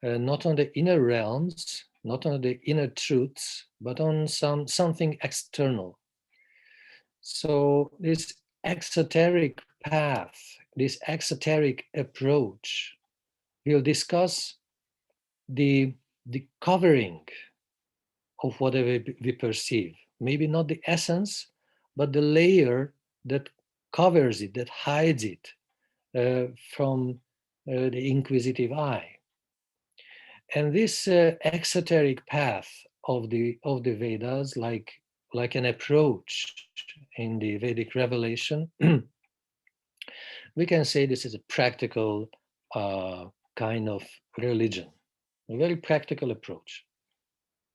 not on the inner realms, not on the inner truths, but on something external. So this exoteric path, this exoteric approach, will discuss the covering of whatever we perceive. Maybe not the essence, but the layer that covers it, that hides it from the inquisitive eye. And this exoteric path of the Vedas, like an approach in the Vedic revelation, we can say this is a practical kind of religion, a very practical approach.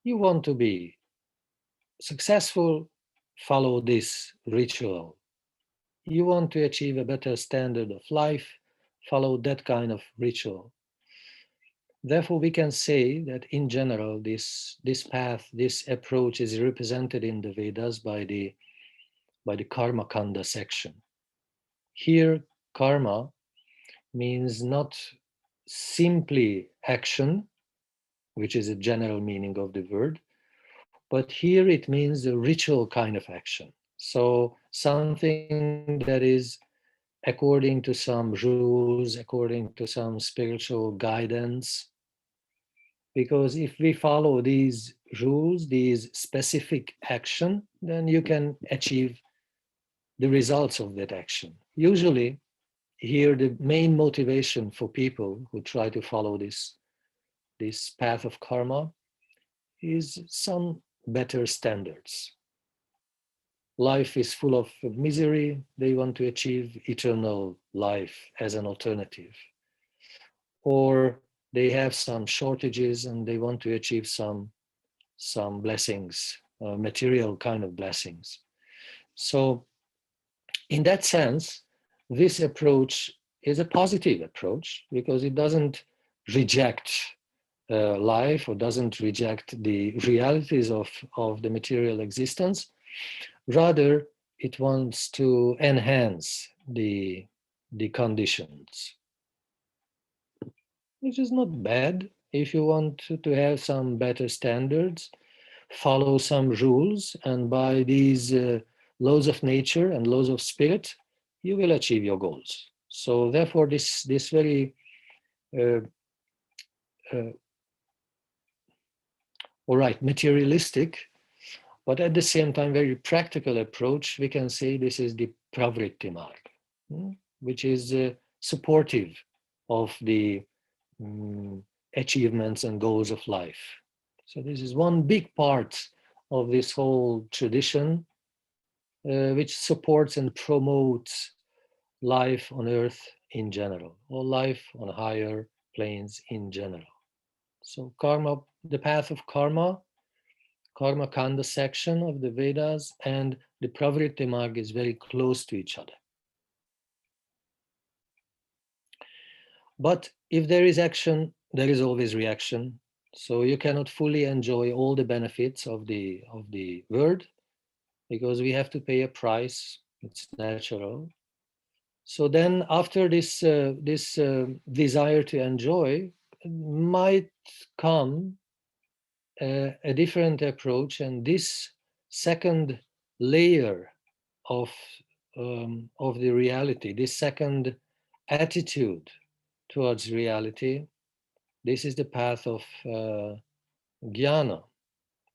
You want to be successful, follow this ritual. You want to achieve a better standard of life, follow that kind of ritual. Therefore, we can say that in general, this path, this approach is represented in the Vedas by the Karma Kanda section. Here, karma means not simply action, which is a general meaning of the word, but here it means a ritual kind of action. So something that is according to some rules, according to some spiritual guidance. Because if we follow these rules, these specific action, then you can achieve the results of that action. Usually, here the main motivation for people who try to follow this path of karma is some better standards. Life is full of misery. They want to achieve eternal life as an alternative. Or they have some shortages and they want to achieve some blessings, material kind of blessings. So in that sense, this approach is a positive approach because it doesn't reject life or doesn't reject the realities of the material existence. Rather, it wants to enhance the conditions, which is not bad. If you want to have some better standards, follow some rules, and by these laws of nature and laws of spirit, you will achieve your goals. So therefore, this very all right, materialistic, but at the same time very practical approach, we can say this is the pravritti marg, which is supportive of the achievements and goals of life. So this is one big part of this whole tradition, which supports and promotes life on earth in general, or life on higher planes in general. So karma, the path of karma, Karma Kanda section of the Vedas and the Pravritti Marg is very close to each other. But if there is action, there is always reaction. So you cannot fully enjoy all the benefits of the word because we have to pay a price. It's natural. So then after this desire to enjoy might come a different approach, and this second layer of the reality, this second attitude towards reality, this is the path of jnana.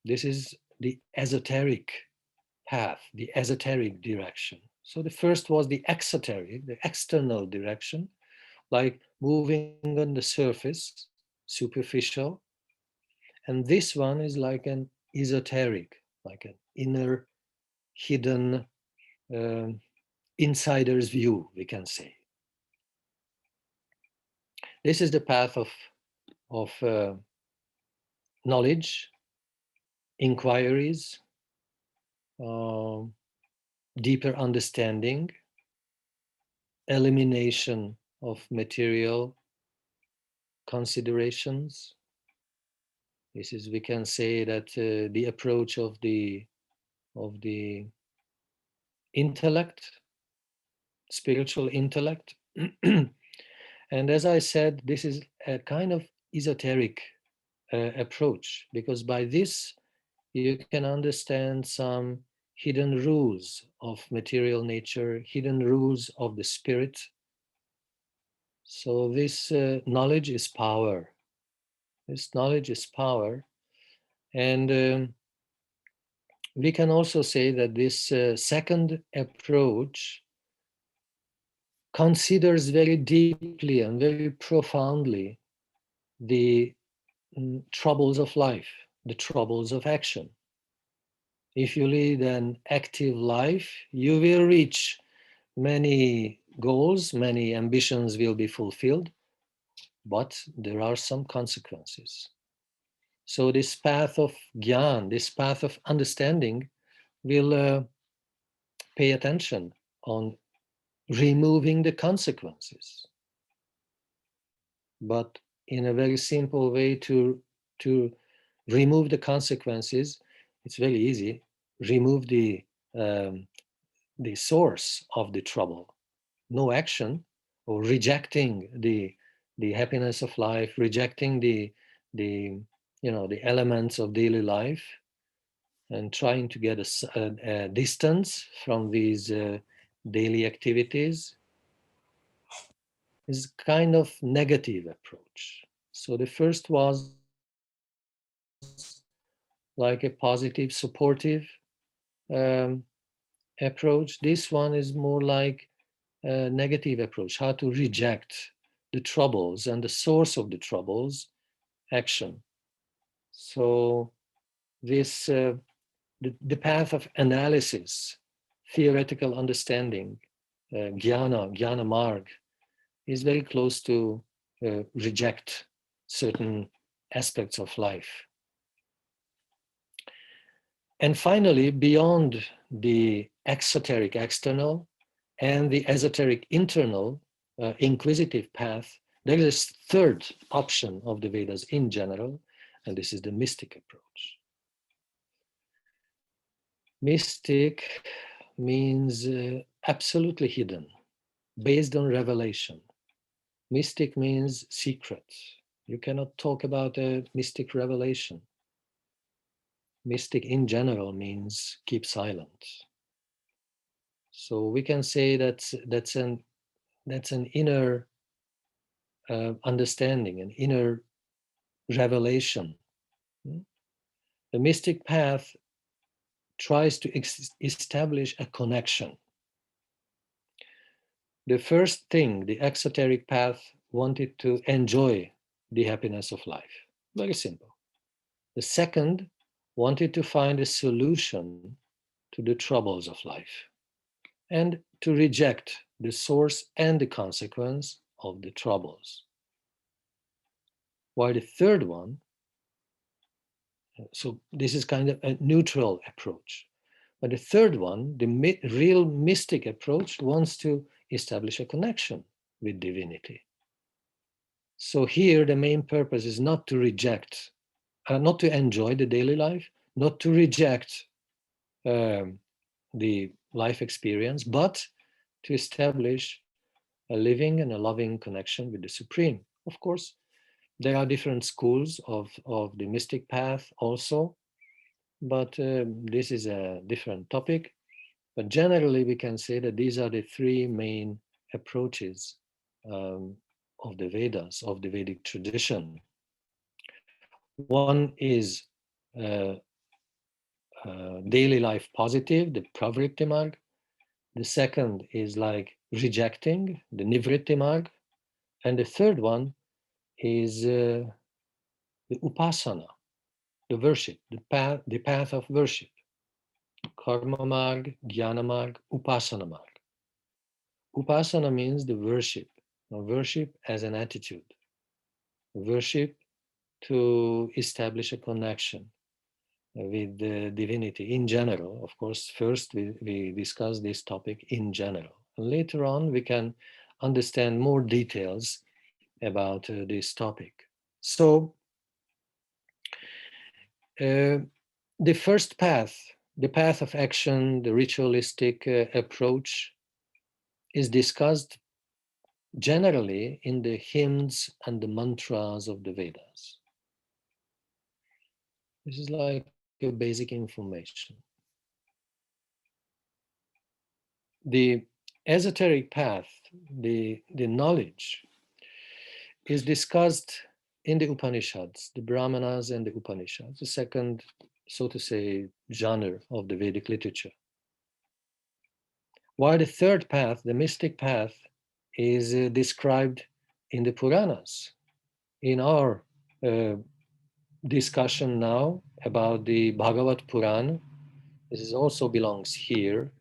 This is the esoteric path, the esoteric direction. So the first was the exoteric, the external direction, like moving on the surface, superficial. And this one is like an esoteric, like an inner, hidden, insider's view, we can say. This is the path of knowledge, inquiries, deeper understanding, elimination of material considerations. This is, we can say that the approach of the intellect, spiritual intellect. And as I said, this is a kind of esoteric approach, because by this you can understand some hidden rules of material nature, hidden rules of the spirit. So this knowledge is power. This knowledge is power. And we can also say that this second approach considers very deeply and very profoundly the troubles of life, the troubles of action. If you lead an active life, you will reach many goals, many ambitions will be fulfilled, but there are some consequences. So this path of Gyan, this path of understanding, will pay attention on removing the consequences. But in a very simple way to remove the consequences, it's very easy. Remove the source of the trouble. No action, or rejecting the happiness of life, rejecting the elements of daily life, and trying to get a distance from these daily activities is kind of negative approach. So the first was like a positive, supportive approach. This one is more like a negative approach, how to reject the troubles and the source of the troubles, action. So this, the path of analysis, theoretical understanding, jnana marg, is very close to reject certain aspects of life. And finally, beyond the exoteric external and the esoteric internal inquisitive path, there is a third option of the Vedas in general, and this is the mystic approach. Mystic means absolutely hidden, based on revelation. Mystic means secret. You cannot talk about a mystic revelation. Mystic in general means keep silent. So we can say that's an inner understanding, an inner revelation. The mystic path tries to establish a connection. The first thing, the exoteric path wanted to enjoy the happiness of life. Very simple. The second wanted to find a solution to the troubles of life and to reject the source and the consequence of the troubles. While the third one, so this is kind of a neutral approach. But the third one, the real mystic approach, wants to establish a connection with divinity. So here the main purpose is not to reject, not to enjoy the daily life, not to reject the life experience, but to establish a living and a loving connection with the Supreme. Of course, there are different schools of the mystic path also, but this is a different topic. But generally, we can say that these are the three main approaches of the Vedas, of the Vedic tradition. One is daily life positive, the pravritti marg. The second is like rejecting, the nivritti marg. And the third one is the upasana, the worship, the path of worship. Karma marg, jnana marg, upasana marg. Upasana means the worship, worship as an attitude, worship to establish a connection with the divinity in general. Of course, first we discuss this topic in general. Later on, we can understand more details about this topic. So, the first path, the path of action, the ritualistic approach, is discussed generally in the hymns and the mantras of the Vedas. This is like a basic information. The esoteric path, the knowledge, is discussed in the Upanishads, the Brahmanas and the Upanishads, the second, so to say, genre of the Vedic literature. While the third path, the mystic path, is described in the Puranas. In our discussion now about the Bhagavat Purana, this also belongs here.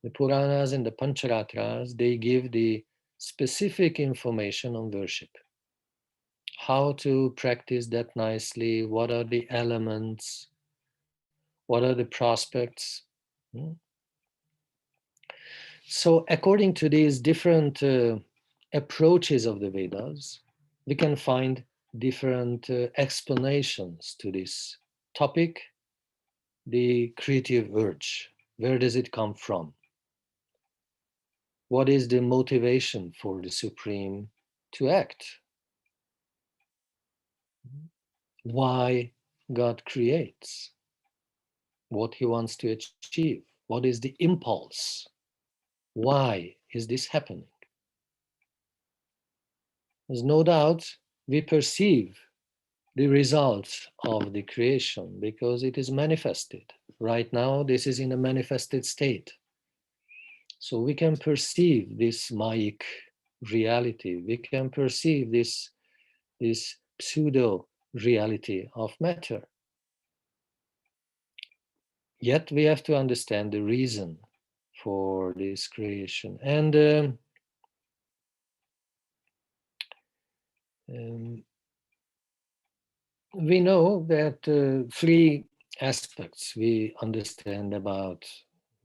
The Puranas and the Pancharatras, they give the specific information on worship. How to practice that nicely, what are the elements, what are the prospects. So according to these different approaches of the Vedas, we can find different explanations to this topic, the creative urge. Where does it come from? What is the motivation for the Supreme to act? Why God creates? What he wants to achieve? What is the impulse? Why is this happening? There's no doubt we perceive the results of the creation because it is manifested. Right now, this is in a manifested state. So we can perceive this Mayic reality. We can perceive this pseudo reality of matter. Yet we have to understand the reason for this creation. And we know that three aspects we understand about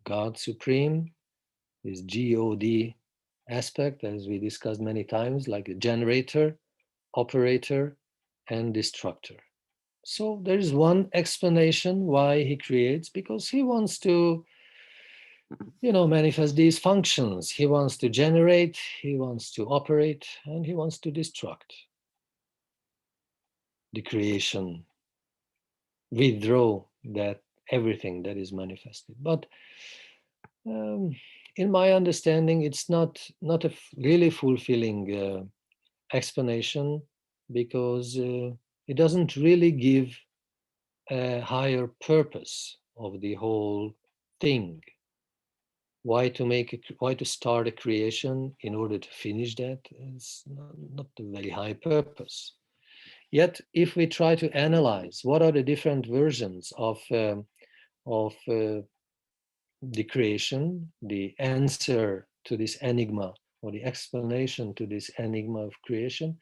God Supreme, this God aspect, as we discussed many times, like a generator, operator, and destructor. So there is one explanation why he creates, because he wants to, manifest these functions. He wants to generate, he wants to operate, and he wants to destruct. The creation, withdraw that everything that is manifested. But in my understanding, it's not a really fulfilling explanation, because it doesn't really give a higher purpose of the whole thing. Why to start a creation in order to finish that is not a very high purpose. Yet, if we try to analyze what are the different versions of the creation, the answer to this enigma, or the explanation to this enigma of creation,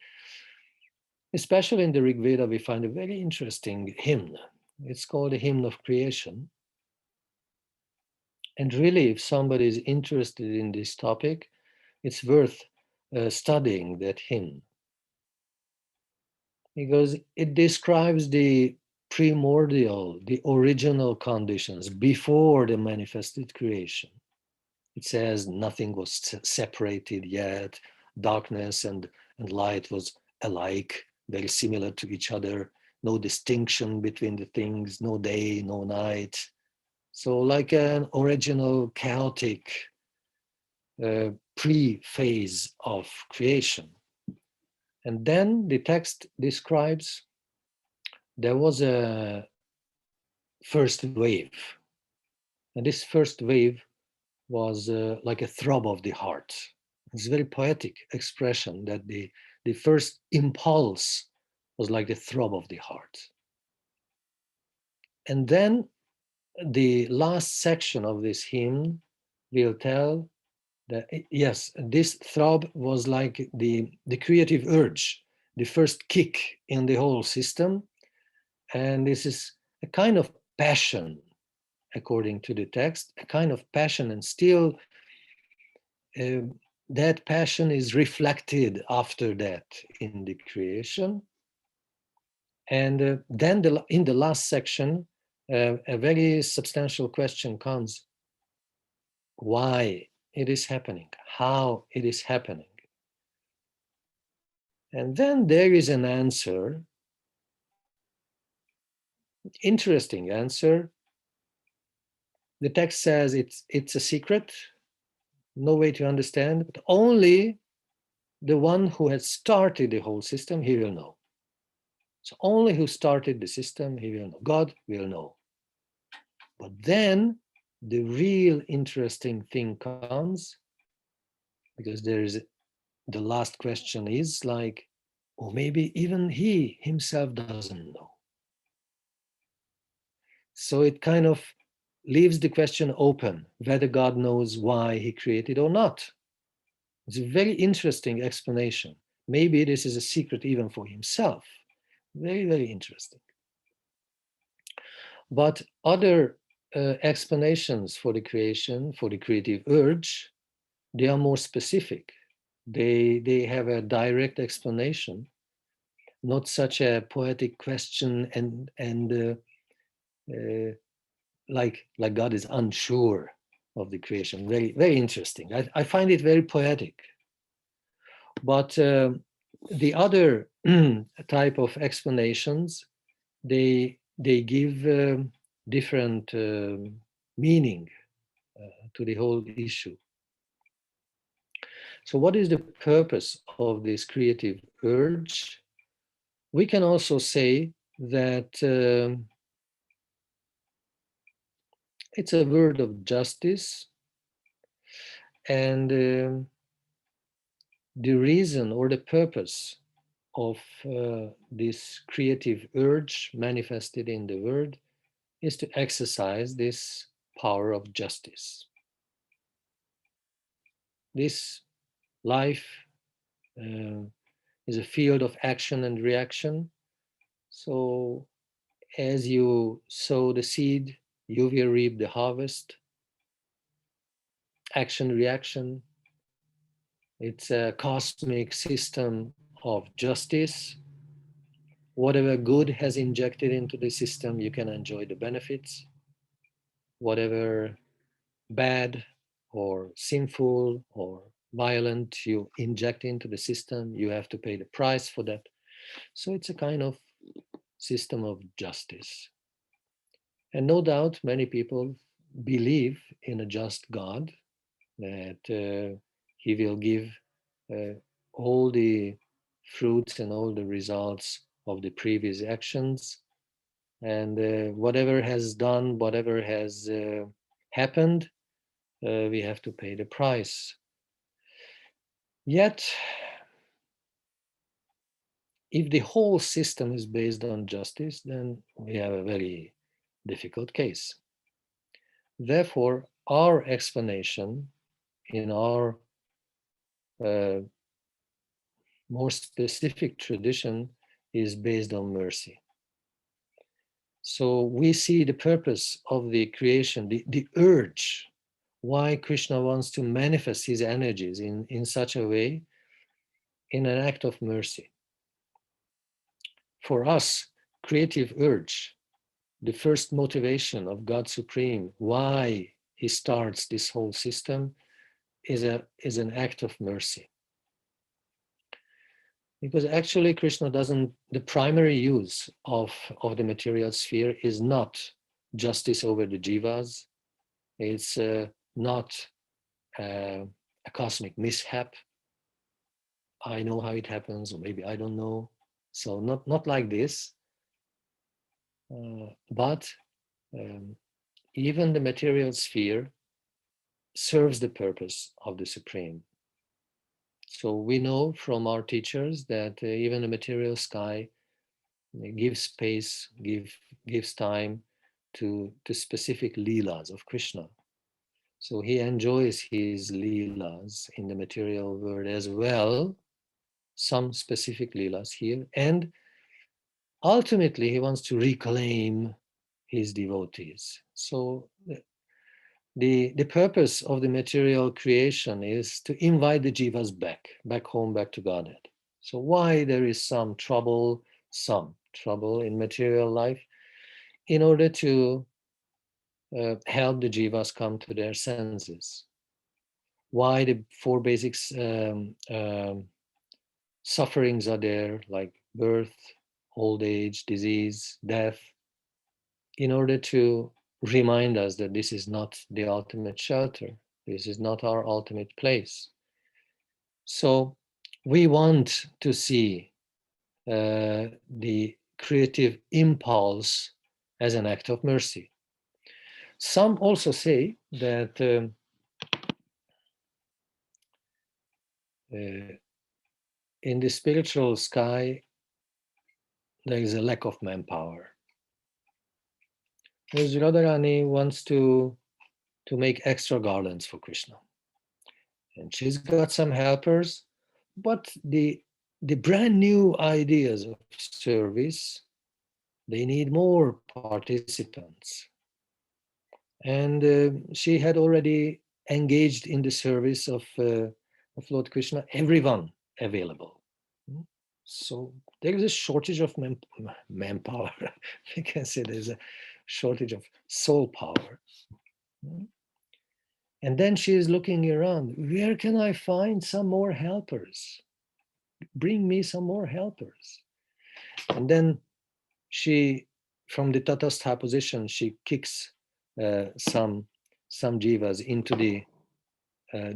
especially in the Rig Veda, we find a very interesting hymn. It's called the Hymn of Creation. And really, if somebody is interested in this topic, it's worth studying that hymn, because it describes the primordial, the original conditions before the manifested creation. It says nothing was separated yet. Darkness and light was alike, very similar to each other. No distinction between the things, no day, no night. So like an original chaotic pre-phase of creation. And then the text describes there was a first wave. And this first wave was like a throb of the heart. It's a very poetic expression that the first impulse was like the throb of the heart. And then the last section of this hymn will tell that, yes, this throb was like the creative urge, the first kick in the whole system. And this is a kind of passion, according to the text, a kind of passion, and still that passion is reflected after that in the creation. And then in the last section, a very substantial question comes: why it is happening, how it is happening. And then there is an answer, interesting answer. The text says it's a secret, no way to understand, but only the one who has started the whole system, he will know. So only who started the system, he will know. God will know. But then the real interesting thing comes, because there is the last question is like, or maybe even he himself doesn't know. So it kind of leaves the question open whether God knows why he created or not. It's a very interesting explanation. Maybe this is a secret even for himself. Very, very interesting. But other explanations for the creation, for the creative urge, they are more specific. They have a direct explanation, not such a poetic question and like God is unsure of the creation. Very, very interesting. I find it very poetic. But the other type of explanations, they give different meaning to the whole issue. So what is the purpose of this creative urge? We can also say that it's a word of justice, and the reason or the purpose of this creative urge manifested in the word is to exercise this power of justice. This life is a field of action and reaction. So as you sow the seed, you will reap the harvest. Action, reaction. It's a cosmic system of justice. Whatever good has injected into the system, you can enjoy the benefits. Whatever bad or sinful or violent you inject into the system, you have to pay the price for that. So it's a kind of system of justice. And no doubt many people believe in a just God, that he will give all the fruits and all the results of the previous actions. And whatever has done, whatever has happened, we have to pay the price. Yet, if the whole system is based on justice, then we have a very difficult case. Therefore, our explanation in our more specific tradition is based on mercy. So we see the purpose of the creation, the urge, why Krishna wants to manifest his energies in such a way, in an act of mercy. For us, creative urge, the first motivation of God Supreme, why he starts this whole system, is an act of mercy. Because actually Krishna doesn't, the primary use of the material sphere is not justice over the jivas. It's not a cosmic mishap. I know how it happens, or maybe I don't know. So not like this. But even the material sphere serves the purpose of the Supreme. So we know from our teachers that even the material sky gives space, gives time to specific leelas of Krishna. So he enjoys his leelas in the material world as well, some specific leelas here, and ultimately he wants to reclaim his devotees. So the purpose of the material creation is to invite the jivas back home, back to Godhead. So why there is some trouble in material life? In order to help the jivas come to their senses. Why the four basic sufferings are there, like birth, old age, disease, death, in order to remind us that this is not the ultimate shelter. This is not our ultimate place. So we want to see the creative impulse as an act of mercy. Some also say that in the spiritual sky, there is a lack of manpower. Because Radharani wants to make extra garlands for Krishna. And she's got some helpers, but the brand new ideas of service, they need more participants. And she had already engaged in the service of Lord Krishna, everyone available. So there is a shortage of manpower. We can say there's a shortage of soul power. And then she is looking around. Where can I find some more helpers? Bring me some more helpers. And then she, from the Tatastha position, she kicks some jivas into the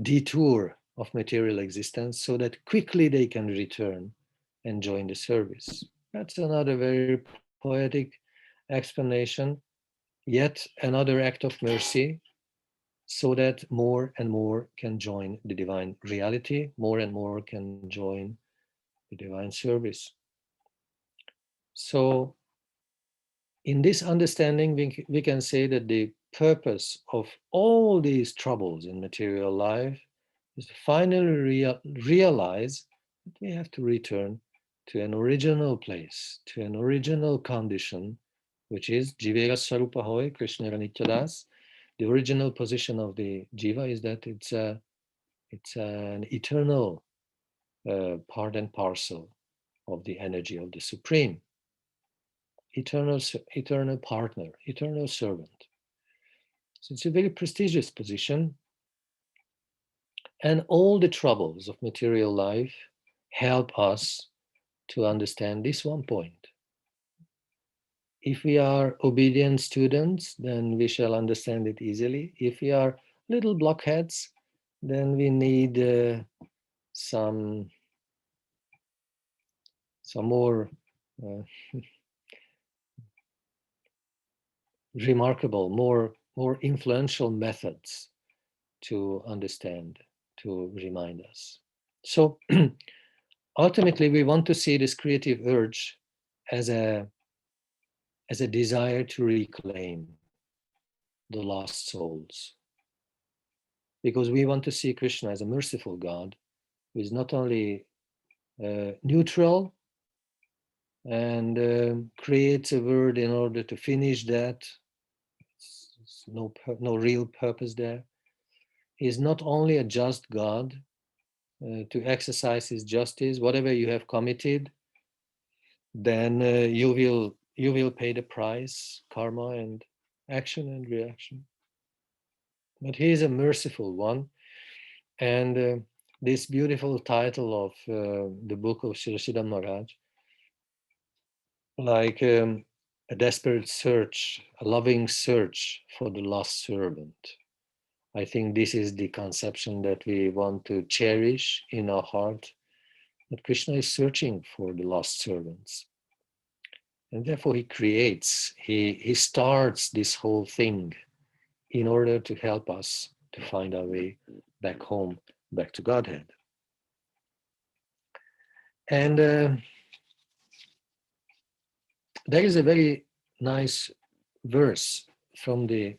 detour of material existence so that quickly they can return and join the service. That's another very poetic explanation, yet another act of mercy, so that more and more can join the divine reality, more and more can join the divine service. So in this understanding, we can say that the purpose of all these troubles in material life is to finally realize that we have to return to an original place, to an original condition, which is Jivera Sarupa Hoy, Krishna Nityadas. The original position of the jiva is that it's an eternal part and parcel of the energy of the Supreme, eternal partner, eternal servant. So it's a very prestigious position, and all the troubles of material life help us to understand this one point. If we are obedient students, then we shall understand it easily. If we are little blockheads, then we need some more remarkable, more influential methods to understand, to remind us. So ultimately, we want to see this creative urge as a desire to reclaim the lost souls. Because we want to see Krishna as a merciful God who is not only neutral and creates a world in order to finish that. It's no real purpose there. He is not only a just God to exercise his justice. Whatever you have committed, then you will pay the price, karma and action and reaction. But he is a merciful one, and this beautiful title of the book of Srila Maharaj, like a desperate search, a loving search for the lost servant. I think this is the conception that we want to cherish in our heart, that Krishna is searching for the lost servants. And therefore he starts this whole thing in order to help us to find our way back home, back to Godhead. And there is a very nice verse from the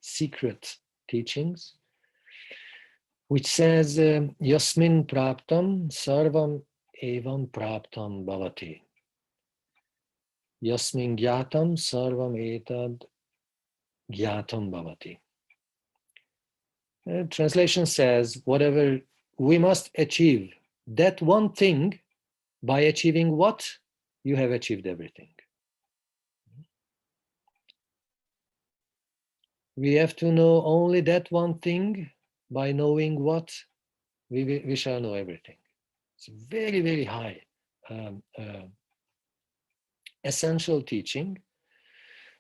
secret teachings, which says, Yasmin praptam sarvam evam praptam bhavati. Yasmin gyatam sarvam etad gyatam bhavati. Translation says, whatever we must achieve, that one thing, by achieving what, you have achieved everything. We have to know only that one thing. By knowing what, we shall know everything. It's very, very high essential teaching,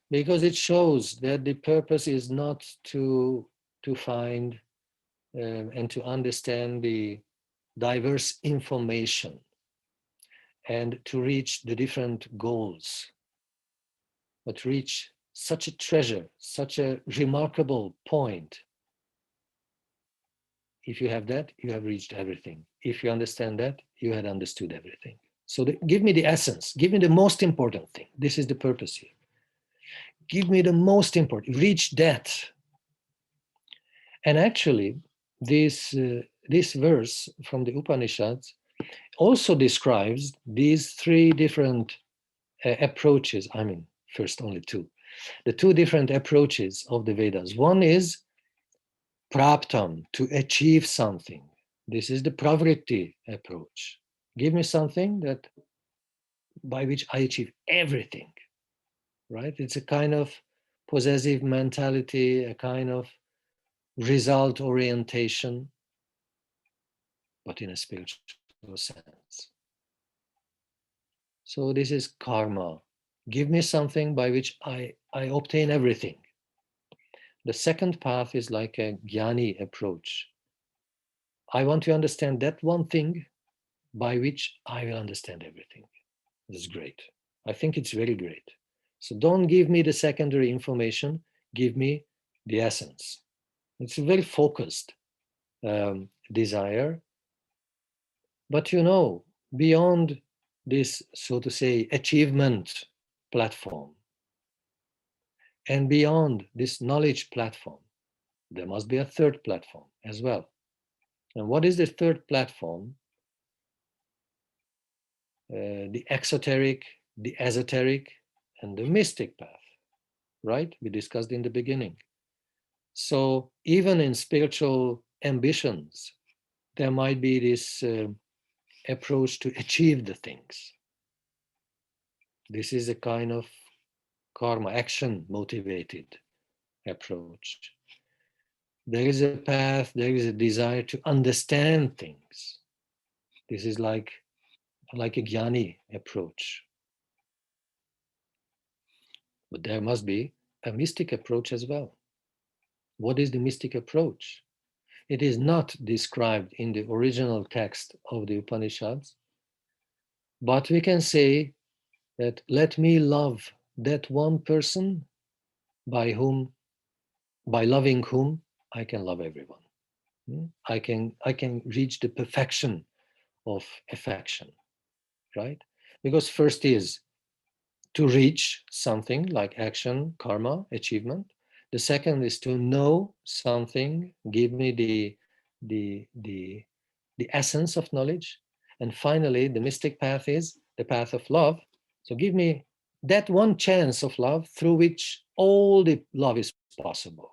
because it shows that the purpose is not to find and to understand the diverse information and to reach the different goals, but reach such a treasure, such a remarkable point. If you have that, you have reached everything. If you understand that, you had understood everything. So give me the essence, give me the most important thing. This is the purpose here. Give me the most important, reach that. And actually, this verse from the Upanishads also describes these three different approaches. I mean, first only two. The two different approaches of the Vedas. One is praptam, to achieve something. This is the pravritti approach. Give me something that by which I achieve everything, right? It's a kind of possessive mentality, a kind of result orientation, but in a spiritual sense. So this is karma. Give me something by which I obtain everything. The second path is like a jnani approach. I want to understand that one thing by which I will understand everything. This is great. I think it's very great. So don't give me the secondary information, give me the essence. It's a very focused desire. But you know, beyond this, so to say, achievement platform, and beyond this knowledge platform, there must be a third platform as well. And what is the third platform? The exoteric, the esoteric, and the mystic path, right? We discussed in the beginning. So even in spiritual ambitions, there might be this approach to achieve the things. This is a kind of karma, action motivated approach. There is a path, there is a desire to understand things. This is like a jnani approach. But there must be a mystic approach as well. What is the mystic approach? It is not described in the original text of the Upanishads, but we can say that let me love that one person by loving whom I can love everyone. I can reach the perfection of affection, right? Because first is to reach something like action, karma, achievement. The second is to know something, give me the essence of knowledge. And finally, the mystic path is the path of love. So give me that one chance of love through which all the love is possible,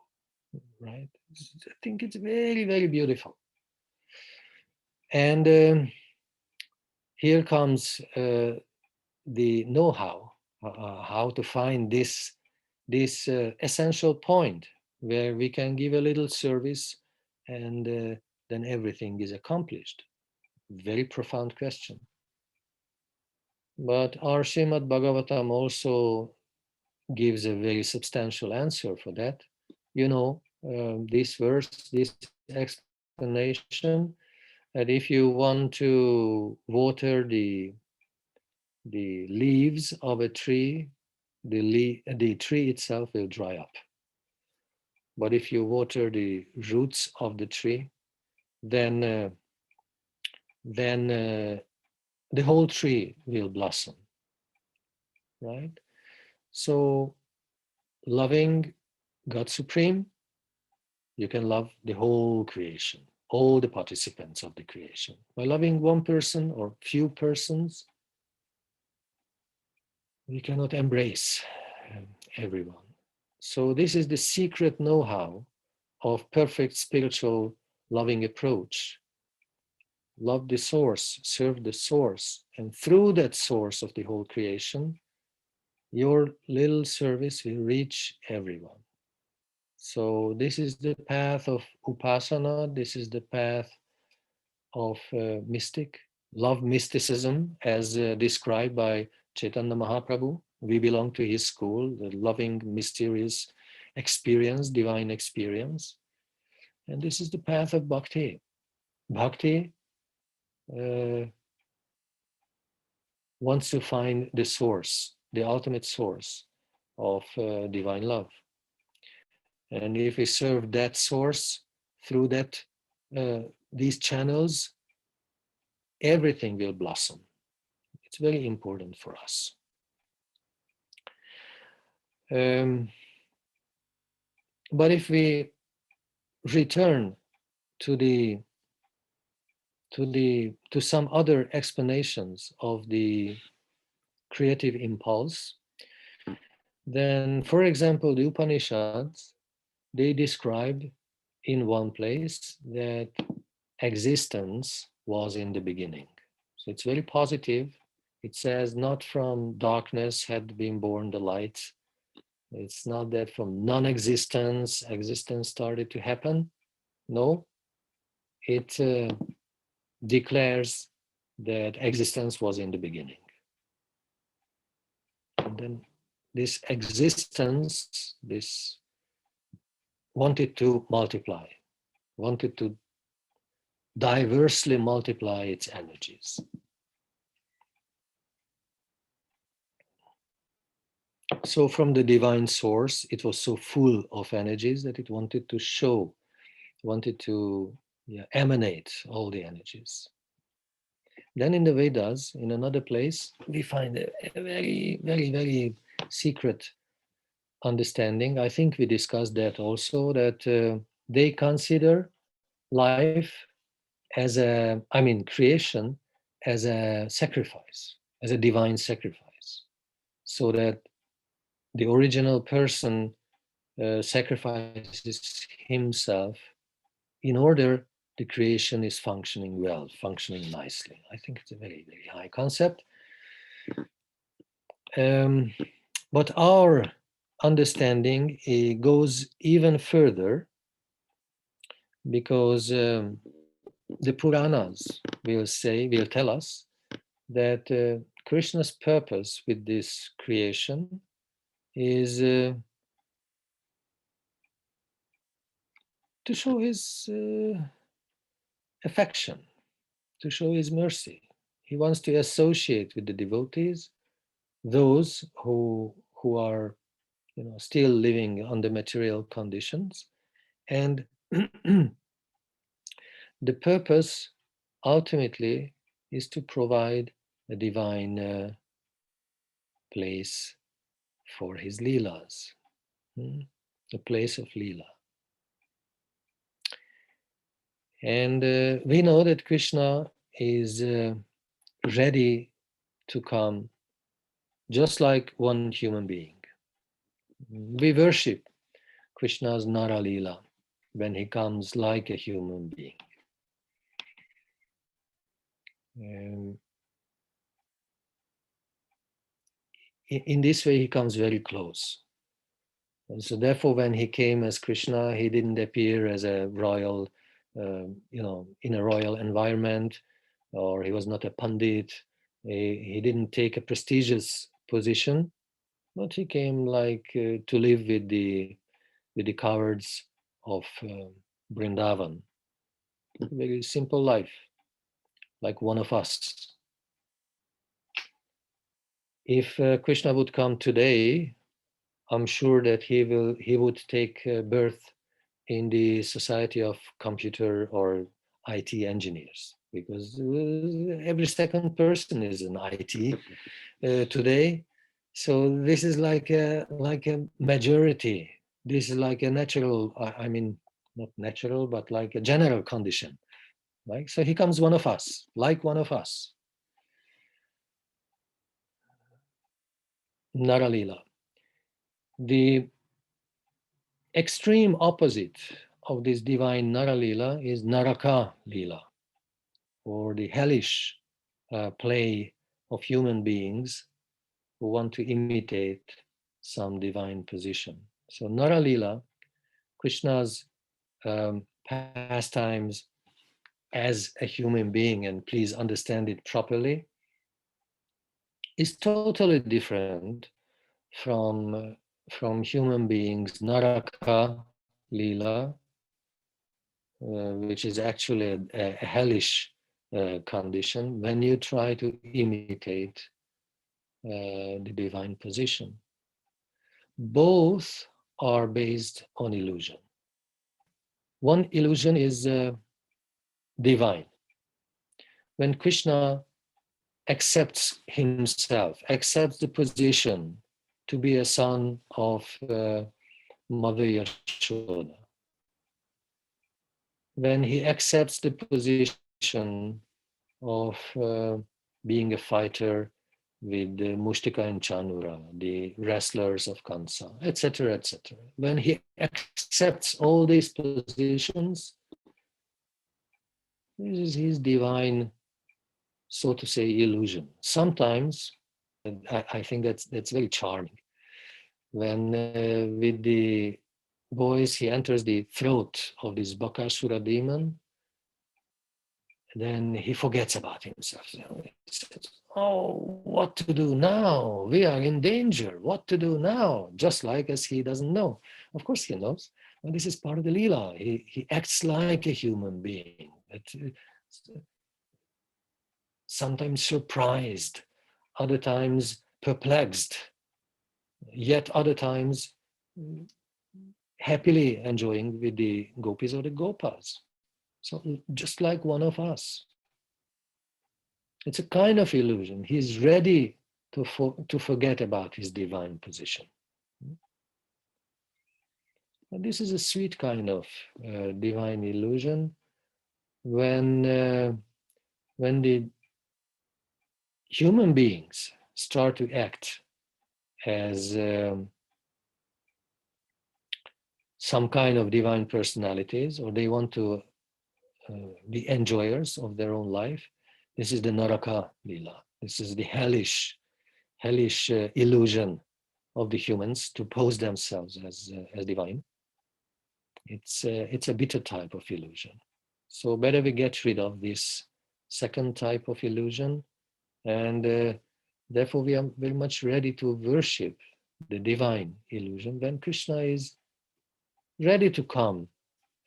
right? I think it's very, very beautiful. And here comes the know-how, how to find this essential point where we can give a little service and then everything is accomplished. Very profound question. But our Srimad Bhagavatam also gives a very substantial answer for that. You know, this verse, this explanation, that if you want to water the leaves of a tree, the tree itself will dry up. But if you water the roots of the tree, then the whole tree will blossom, right? So loving God Supreme, you can love the whole creation, all the participants of the creation. By loving one person or few persons, we cannot embrace everyone. So this is the secret know-how of perfect spiritual loving approach. Love the source, serve the source, and through that source of the whole creation, your little service will reach everyone. So this is the path of upasana, this is the path of mystic, love mysticism as described by Chaitanya Mahaprabhu. We belong to his school, the loving, mysterious experience, divine experience. And this is the path of bhakti. Bhakti wants to find the source, the ultimate source of divine love. And if we serve that source through that, these channels, everything will blossom. It's very important for us. But if we return to some other explanations of the creative impulse, then, for example, the Upanishads, they described in one place that existence was in the beginning. So it's very positive. It says not from darkness had been born the light. It's not that from non-existence, existence started to happen. No, it declares that existence was in the beginning. And then this existence, this wanted to multiply, wanted to diversely multiply its energies. So from the divine source, it was so full of energies that it wanted to show, wanted to emanate all the energies. Then in the Vedas, in another place, we find a very, very, very secret understanding. I think we discussed that also, that they consider life as creation as a sacrifice, as a divine sacrifice. So that the original person sacrifices himself in order the creation is functioning well, functioning nicely. I think it's a very, very high concept. But our understanding goes even further, because the Puranas will tell us that Krishna's purpose with this creation is to show his affection, to show his mercy. He wants to associate with the devotees, those who are still living under material conditions. And the purpose ultimately is to provide a divine place for his leelas, a place of leela. And we know that Krishna is ready to come just like one human being. We worship Krishna's Nara Leela when he comes like a human being. In this way, he comes very close. And so therefore, when he came as Krishna, he didn't appear as a royal, in a royal environment, or he was not a pandit. He didn't take a prestigious position, but he came like to live with the cowards of Vrindavan. A very simple life, like one of us. If Krishna would come today, I'm sure that he would take birth in the society of computer or IT engineers, because every second person is an IT today. So this is like a majority. This is like a natural, not natural, but like a general condition. Right? So he comes one of us, like one of us. Naralila. The extreme opposite of this divine Naralila is Naraka Lila, or the hellish play of human beings who want to imitate some divine position. So Naralila, Krishna's pastimes as a human being, and please understand it properly, is totally different from human beings naraka lila, which is actually a hellish condition when you try to imitate the divine position. Both are based on illusion. One illusion is divine. When Krishna accepts himself, accepts the position to be a son of Mother Yashoda, when he accepts the position of being a fighter with Mushtika and Chanura, the wrestlers of Kansa, etc., etc. When he accepts all these positions, this is his divine, so to say, illusion. Sometimes, I think that's very charming. When with the voice he enters the throat of this Bakasura demon, then he forgets about himself. He says, oh, what to do now? We are in danger. What to do now? Just like as he doesn't know. Of course he knows. But this is part of the Leela. He acts like a human being. But sometimes surprised, other times perplexed, yet other times happily enjoying with the gopis or the gopas. So just like one of us. It's a kind of illusion. He's ready to forget about his divine position. And this is a sweet kind of divine illusion when the human beings start to act as some kind of divine personalities, or they want to be enjoyers of their own life. This is the Naraka Lila. This is the hellish illusion of the humans to pose themselves as divine. It's a bitter type of illusion. So better we get rid of this second type of illusion, and therefore we are very much ready to worship the divine illusion when Krishna is ready to come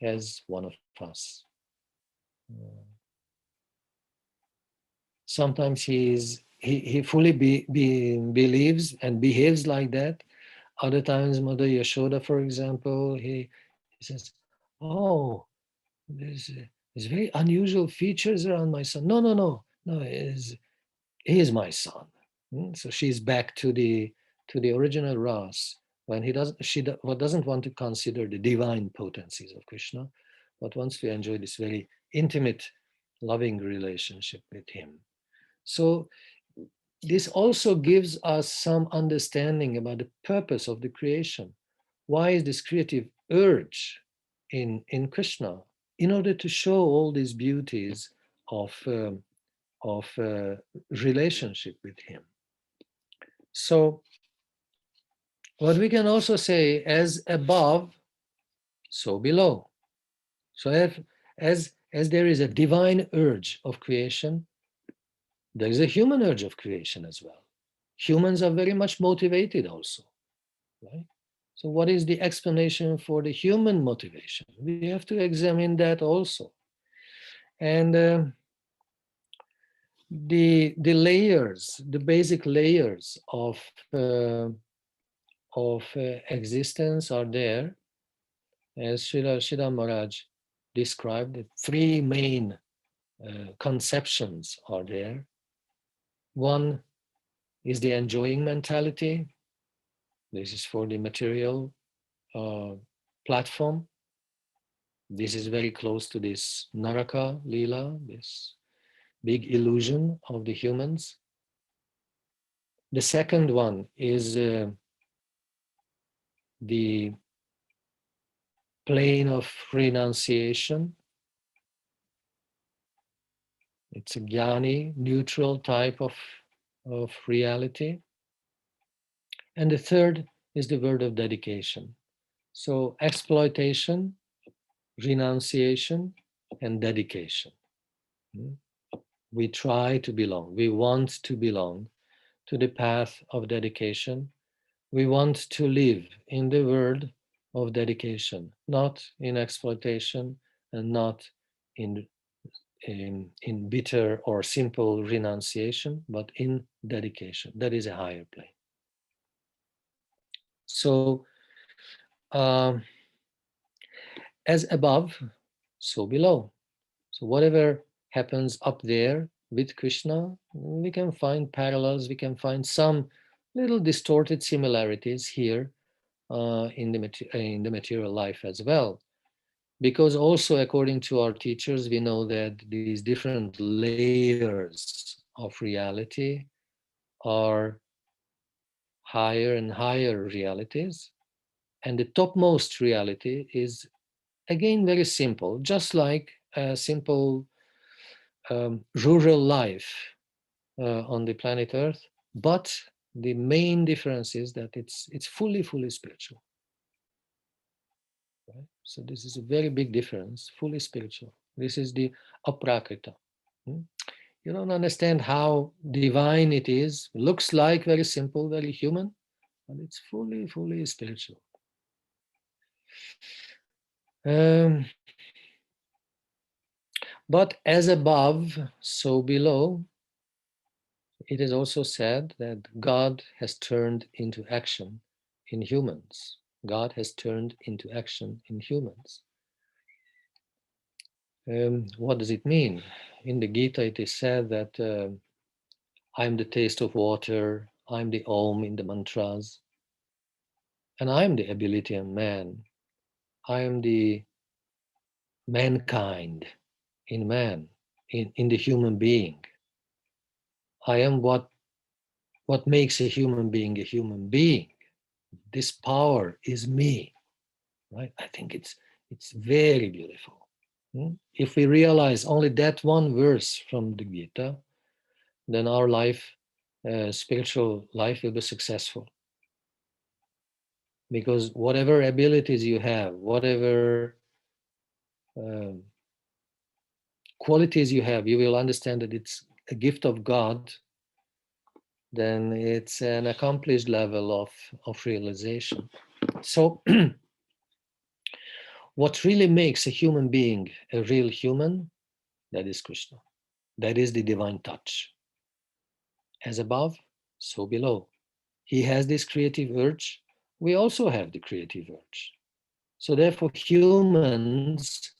as one of us. Sometimes he fully believes and behaves like that. Other times, Mother Yashoda, for example, he says, oh, there's very unusual features around my son. No, he is my son. So she's back to the original ras, when she doesn't want to consider the divine potencies of Krishna, but wants to enjoy this very intimate, loving relationship with him. So this also gives us some understanding about the purpose of the creation. Why is this creative urge in Krishna? In order to show all these beauties of relationship with him. So what we can also say, as above, so below. So as there is a divine urge of creation, there is a human urge of creation as well. Humans are very much motivated also, right? So what is the explanation for the human motivation? We have to examine that also. And the layers, the basic layers of existence are there, as Srila Maharaj described. The three main conceptions are there. One is the enjoying mentality. This is for the material platform. This is very close to this Naraka Lila, this big illusion of the humans. The second one is the plane of renunciation. It's a jnani, neutral type of reality. And the third is the word of dedication. So exploitation, renunciation, and dedication. We try to belong. We want to belong to the path of dedication. We want to live in the world of dedication, not in exploitation and not in bitter or simple renunciation, but in dedication. That is a higher plane. So, as above, so below. So whatever happens up there with Krishna, we can find parallels, we can find some little distorted similarities here in the material life as well. Because also, according to our teachers, we know that these different layers of reality are higher and higher realities. And the topmost reality is, again, very simple, just like a simple rural life on the planet Earth. But the main difference is that it's fully spiritual. Right? So this is a very big difference, fully spiritual. This is the aprakrita. You don't understand how divine it is. It looks like very simple, very human, but it's fully spiritual. But as above, so below, it is also said that God has turned into action in humans. God has turned into action in humans. What does it mean? In the Gita, it is said that I'm the taste of water, I'm the Om in the mantras, and I'm the ability of man. I am the mankind in man, in the human being. I am what makes a human being a human being. This power is me, right? I think it's very beautiful. If we realize only that one verse from the Gita, then our life, spiritual life, will be successful. Because whatever abilities you have, whatever qualities you have, you will understand that it's a gift of God. Then it's an accomplished level of realization. So what really makes a human being a real human, that is Krishna. That is the divine touch. As above, so below. He has this creative urge. We also have the creative urge. So therefore, humans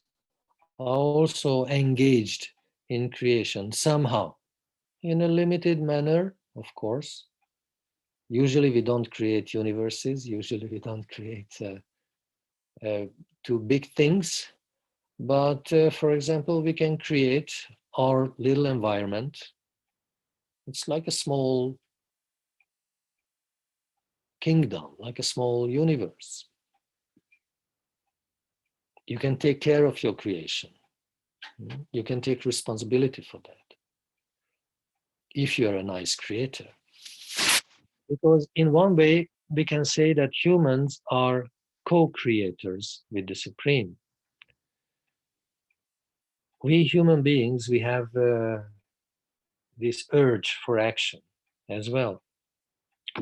are also engaged in creation somehow, in a limited manner, of course. Usually we don't create universes. Usually we don't create two big things. But for example, we can create our little environment. It's like a small kingdom, like a small universe. You can take care of your creation. You can take responsibility for that if you are a nice creator. Because in one way, we can say that humans are co-creators with the Supreme. We human beings, we have this urge for action as well.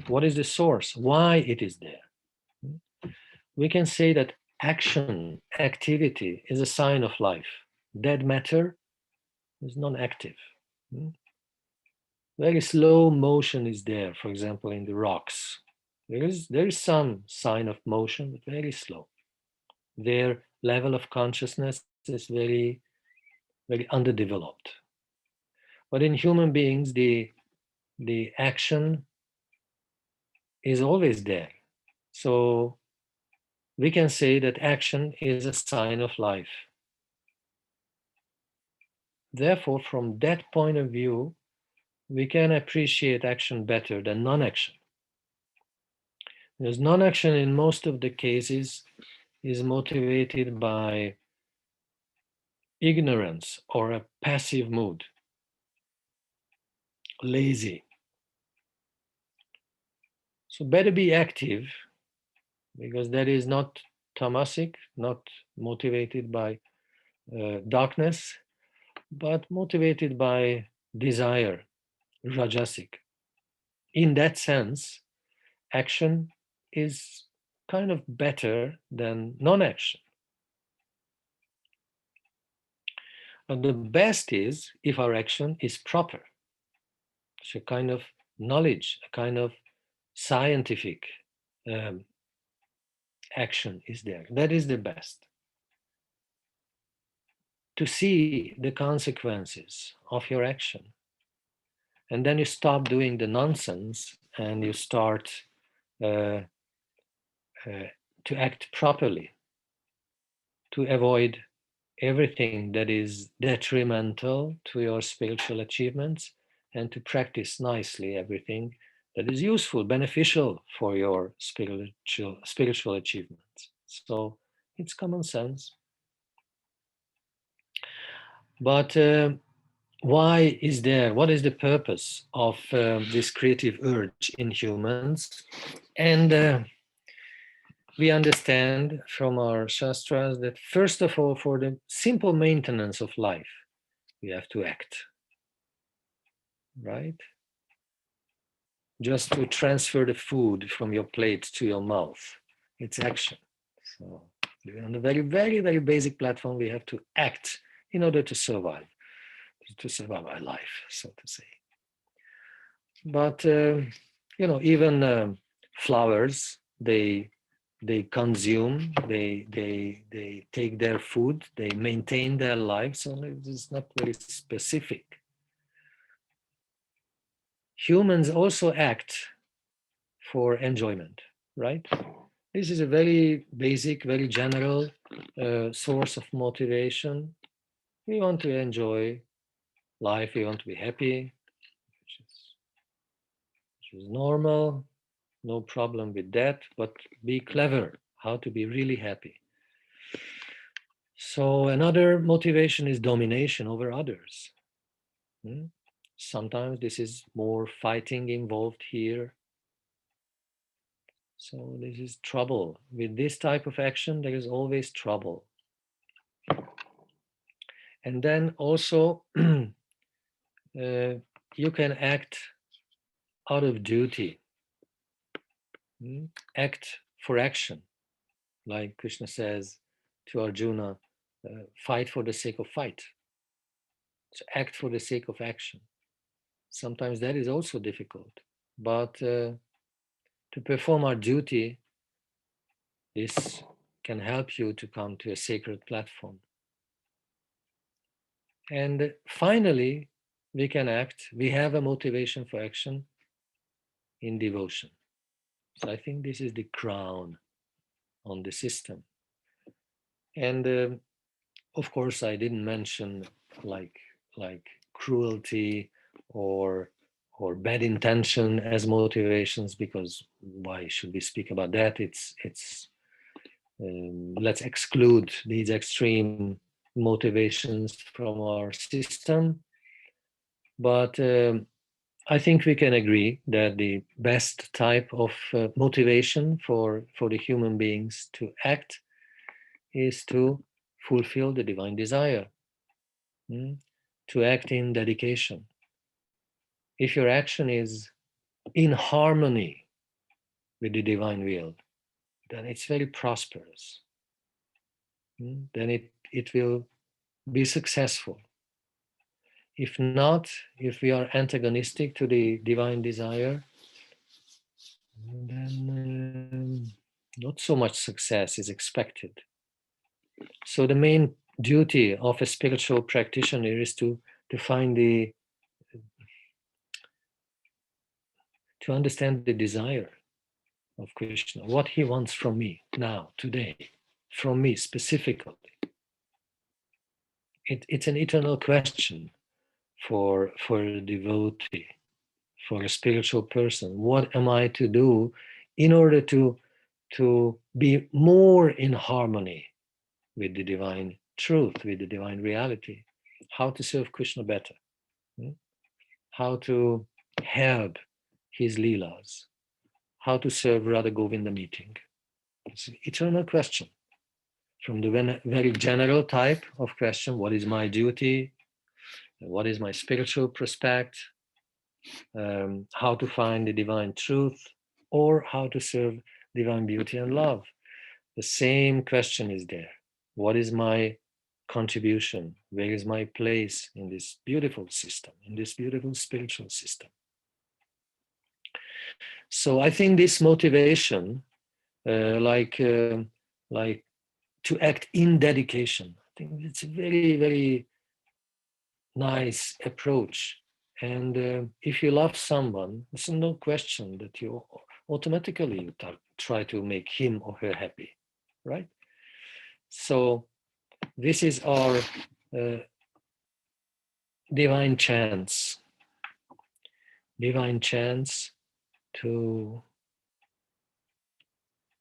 What is the source? Why it is there? We can say that action, activity is a sign of life. Dead matter is non-active. Very slow motion is there, for example, in the rocks. There is some sign of motion, but very slow. Their level of consciousness is very underdeveloped. But in human beings, the action is always there. So we can say that action is a sign of life. Therefore, from that point of view, we can appreciate action better than non-action. Because non-action in most of the cases is motivated by ignorance or a passive mood, lazy. So better be active, because that is not tamasic, not motivated by darkness, but motivated by desire, rajasic. In that sense, action is kind of better than non-action. But the best is if our action is proper. It's a kind of knowledge, a kind of scientific action is there. That is the best. To see the consequences of your action. And then you stop doing the nonsense and you start to act properly, to avoid everything that is detrimental to your spiritual achievements, and to practice nicely everything that is useful, beneficial for your spiritual achievements. So it's common sense. But why is there? What is the purpose of this creative urge in humans? And we understand from our Shastras that first of all, for the simple maintenance of life, we have to act, right? Just to transfer the food from your plate to your mouth, it's action. So on a very, very, very basic platform, we have to act in order to survive our life, so to say. But, even flowers, they consume, they take their food, they maintain their lives, so it's not very specific. Humans also act for enjoyment, right? This is a very basic, very general source of motivation. We want to enjoy life, we want to be happy, which is normal, no problem with that, but be clever, how to be really happy. So another motivation is domination over others. Sometimes this is more fighting involved here. So this is trouble. With this type of action, there is always trouble. And then also, you can act out of duty. Act for action. Like Krishna says to Arjuna, fight for the sake of fight. So act for the sake of action. Sometimes that is also difficult. But to perform our duty, this can help you to come to a sacred platform. And finally, we can act, we have a motivation for action in devotion. So I think this is the crown on the system. And of course, I didn't mention like cruelty or bad intention as motivations, because why should we speak about that? Let's exclude these extreme motivations from our system. But I think we can agree that the best type of motivation for the human beings to act is to fulfill the divine desire, to act in dedication. If your action is in harmony with the divine will, then it's very prosperous. Then it will be successful. If not, if we are antagonistic to the divine desire, then not so much success is expected. So the main duty of a spiritual practitioner is to find to understand the desire of Krishna, what he wants from me now, today, from me specifically. It's an eternal question for a devotee, for a spiritual person. What am I to do in order to be more in harmony with the divine truth, with the divine reality? How to serve Krishna better? How to help his leelas? How to serve Radha Govinda meeting? It's an eternal question. From the very general type of question, what is my duty? what is my spiritual prospect, how to find the divine truth, or how to serve divine beauty and love. The same question is there. What is my contribution? Where is my place in this beautiful system, in this beautiful spiritual system? So I think this motivation, like to act in dedication, I think it's a very, very nice approach. And if you love someone, there's no question that you automatically try to make him or her happy, right? So this is our divine chance to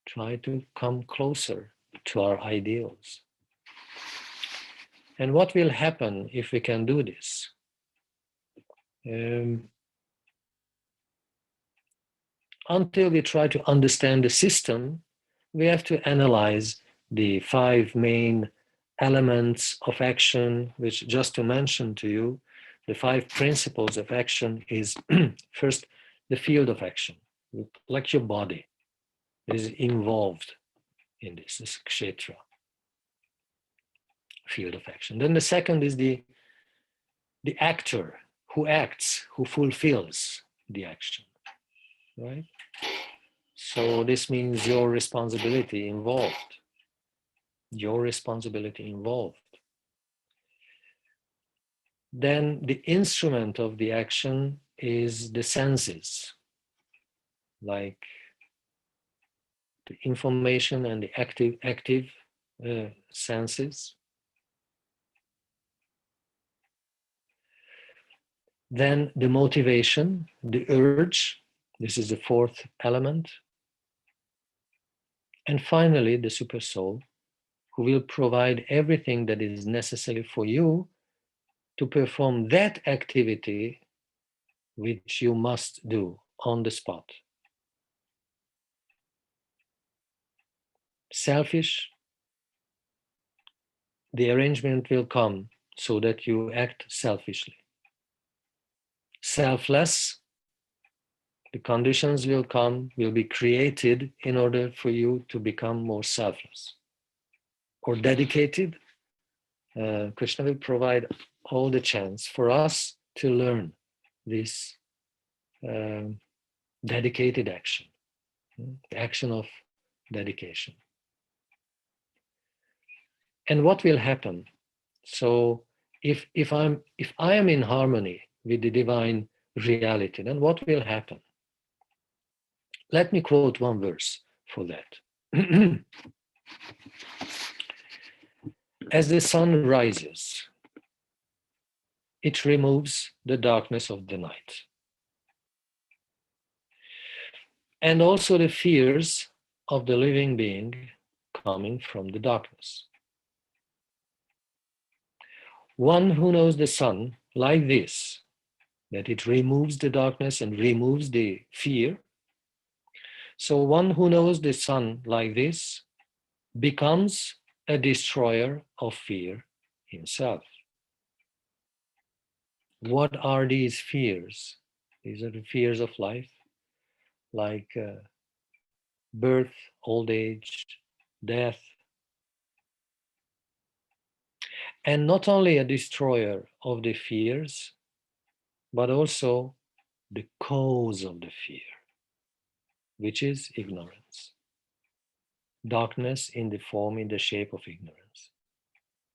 try to come closer to our ideals. And what will happen if we can do this? Until we try to understand the system, we have to analyze the 5 main elements of action, which, just to mention to you, the 5 principles of action is first, the field of action, like your body is involved in this kshetra, field of action. Then the second is the actor, who acts, who fulfills the action, right? So this means your responsibility involved. Then the instrument of the action is the senses, like the information and the active senses. Then the motivation, the urge, this is the 4th element. And finally, the super soul, who will provide everything that is necessary for you to perform that activity which you must do on the spot. Selfish, the arrangement will come so that you act selfishly. Selfless, the conditions will be created in order for you to become more selfless. Or dedicated, Krishna will provide all the chance for us to learn this dedicated action, the action of dedication. And what will happen? So if I am in harmony with the divine reality, then what will happen? Let me quote one verse for that. As the sun rises, it removes the darkness of the night. And also the fears of the living being coming from the darkness. One who knows the sun like this, that it removes the darkness and removes the fear. So one who knows the sun like this becomes a destroyer of fear himself. What are these fears? These are the fears of life, like birth, old age, death. And not only a destroyer of the fears, but also the cause of the fear, which is ignorance. Darkness in the shape of ignorance.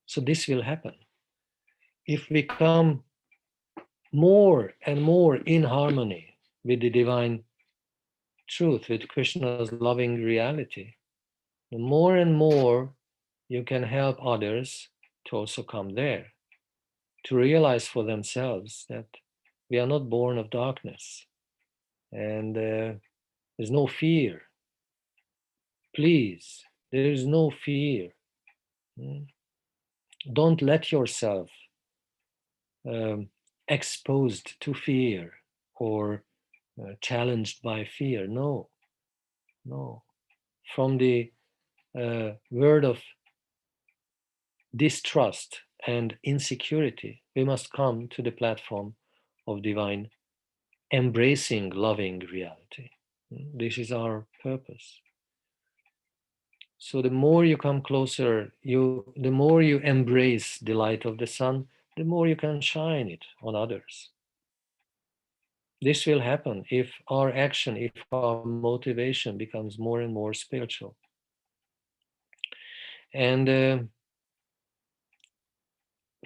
So this will happen. If we come more and more in harmony with the divine truth, with Krishna's loving reality, the more and more you can help others to also come there, to realize for themselves that we are not born of darkness and there's no fear. Please, there is no fear. Don't let yourself exposed to fear or challenged by fear. No. From the word of distrust and insecurity, we must come to the platform of divine, embracing, loving reality. This is our purpose. So the more you come closer, the more you embrace the light of the sun, the more you can shine it on others. This will happen if our action, if our motivation becomes more and more spiritual. And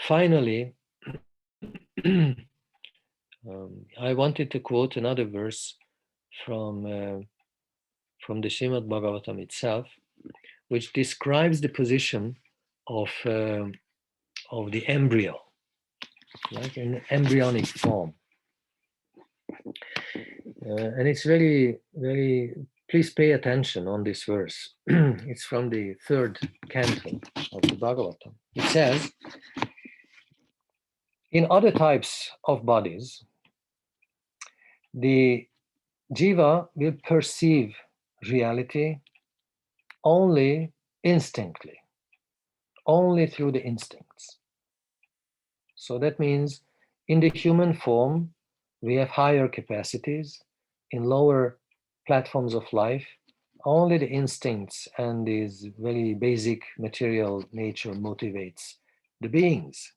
finally, I wanted to quote another verse from the Srimad Bhagavatam itself, which describes the position of the embryo, like in embryonic form. And it's very, very, please pay attention on this verse. It's from the 3rd canto of the Bhagavatam. It says, in other types of bodies, the jiva will perceive reality only instinctively, only through the instincts. So that means in the human form, we have higher capacities. In lower platforms of life, only the instincts and this very basic material nature motivates the beings.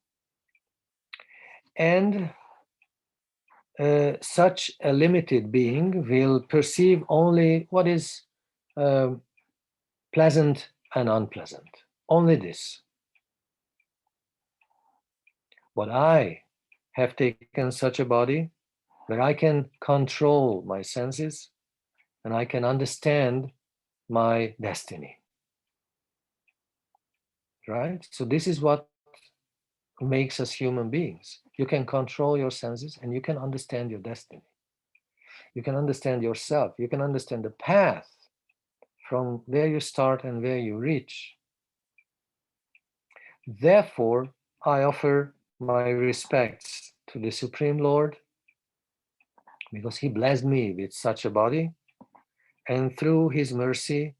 And such a limited being will perceive only what is pleasant and unpleasant. Only this. But I have taken such a body where I can control my senses and I can understand my destiny. Right? So this is what makes us human beings. You can control your senses and you can understand your destiny. You can understand yourself. You can understand the path from where you start and where you reach. Therefore, I offer my respects to the Supreme Lord because he blessed me with such a body, and through his mercy,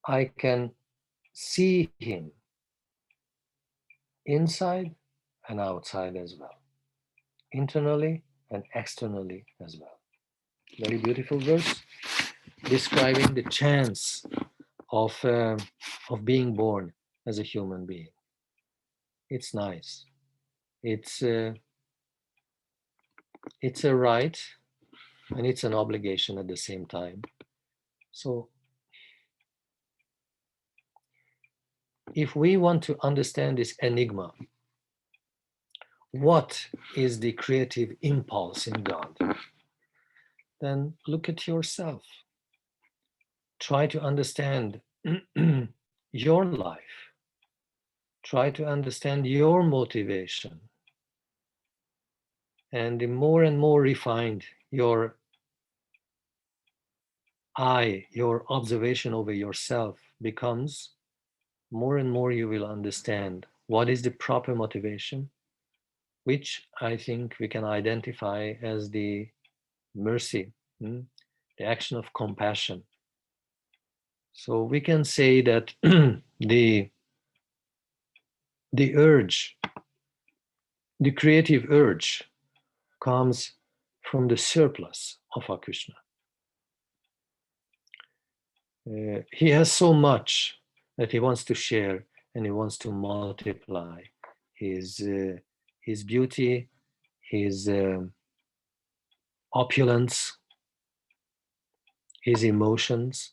I can see him inside and outside as well, internally and externally as well. Very beautiful verse describing the chance of being born as a human being. It's nice. It's a right and it's an obligation at the same time. So if we want to understand this enigma, what is the creative impulse in God, then look at yourself. Try to understand your life. Try to understand your motivation. And the more and more refined your eye, your observation over yourself becomes, more and more you will understand what is the proper motivation, which I think we can identify as the mercy, the action of compassion. So we can say that the urge, the creative urge, comes from the surplus of our Krishna. He has so much that he wants to share and he wants to multiply his beauty, his opulence, his emotions.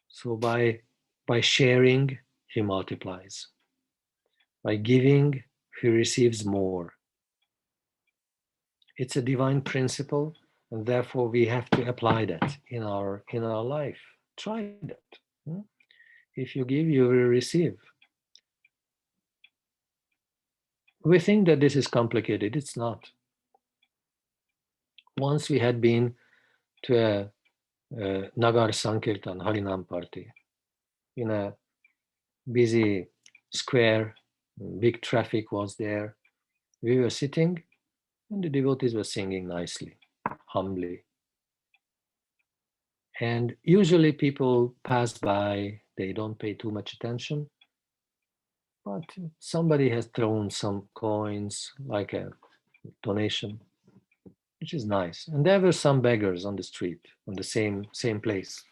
So by sharing, he multiplies. By giving, he receives more. It's a divine principle, and therefore we have to apply that in our life. Try that. If you give, you will receive. We think that this is complicated. It's not. Once we had been to a Nagar Sankirtan Harinam party in a busy square, big traffic was there. We were sitting and the devotees were singing nicely, humbly. And usually people pass by, they don't pay too much attention. but somebody has thrown some coins, like a donation, which is nice. And there were some beggars on the street, on the same place.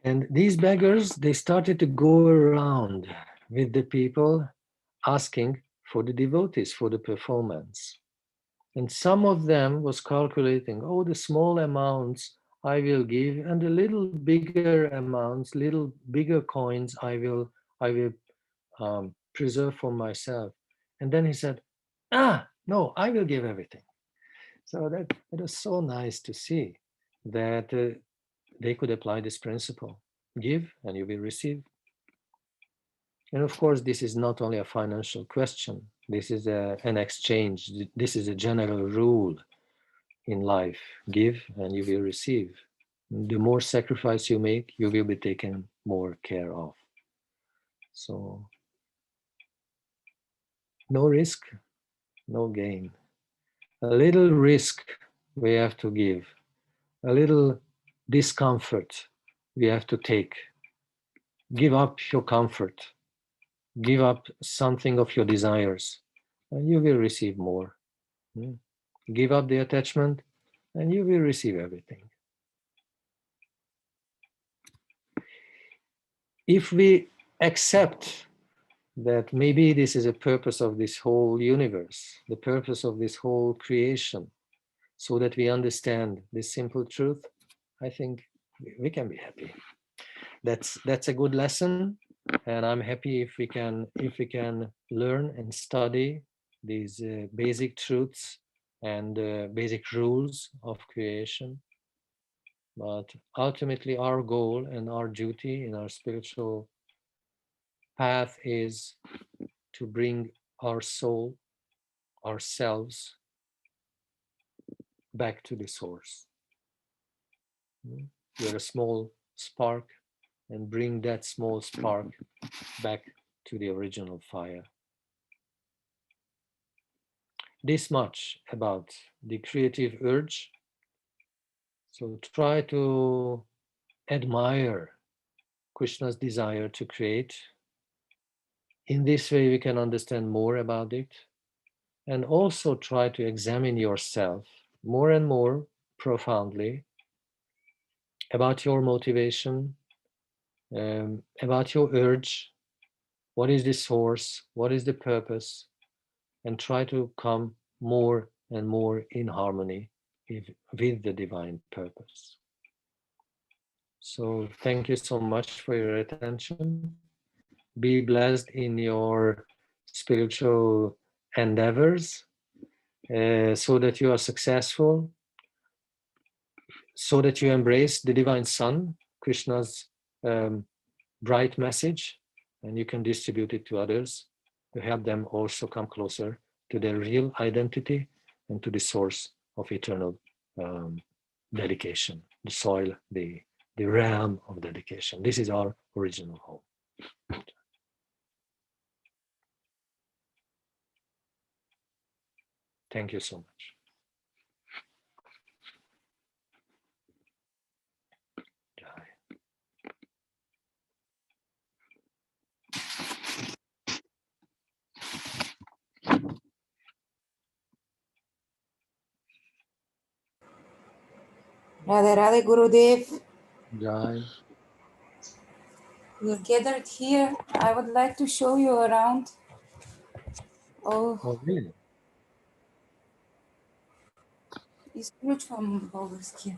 And these beggars, they started to go around with the people asking for the devotees, for the performance. And some of them was calculating, oh, the small amounts I will give, and the little bigger amounts, little bigger coins I will preserve for myself. And then he said, no, I will give everything. So that it was so nice to see that they could apply this principle. Give and you will receive. And of course, this is not only a financial question. This is an exchange. This is a general rule in life. Give and you will receive. The more sacrifice you make, you will be taken more care of. So, no risk, no gain. A little risk we have to give. A little discomfort we have to take. Give up your comfort. Give up something of your desires, and you will receive more. Give up the attachment, and you will receive everything. If we accept that maybe this is a purpose of this whole universe, the purpose of this whole creation, so that we understand this simple truth, I think we can be happy. That's a good lesson, and I'm happy if we can learn and study these basic truths and basic rules of creation. But ultimately, our goal and our duty in our spiritual path is to bring our soul, ourselves, back to the source. We're a small spark, and bring that small spark back to the original fire. This much about the creative urge. So try to admire Krishna's desire to create. In this way, we can understand more about it. And also try to examine yourself more and more profoundly about your motivation, about your urge. What is the source? What is the purpose? And try to come more and more in harmony with the divine purpose. So thank you so much for your attention. Be blessed in your spiritual endeavors so that you are successful, so that you embrace the divine sun, Krishna's bright message, and you can distribute it to others to help them also come closer to their real identity and to the source of eternal dedication, the soil, the realm of dedication. This is our original home. Thank you so much. Radhe Radhe Gurudev. Jai. We're gathered here. I would like to show you around. Oh, really? Изключвам български.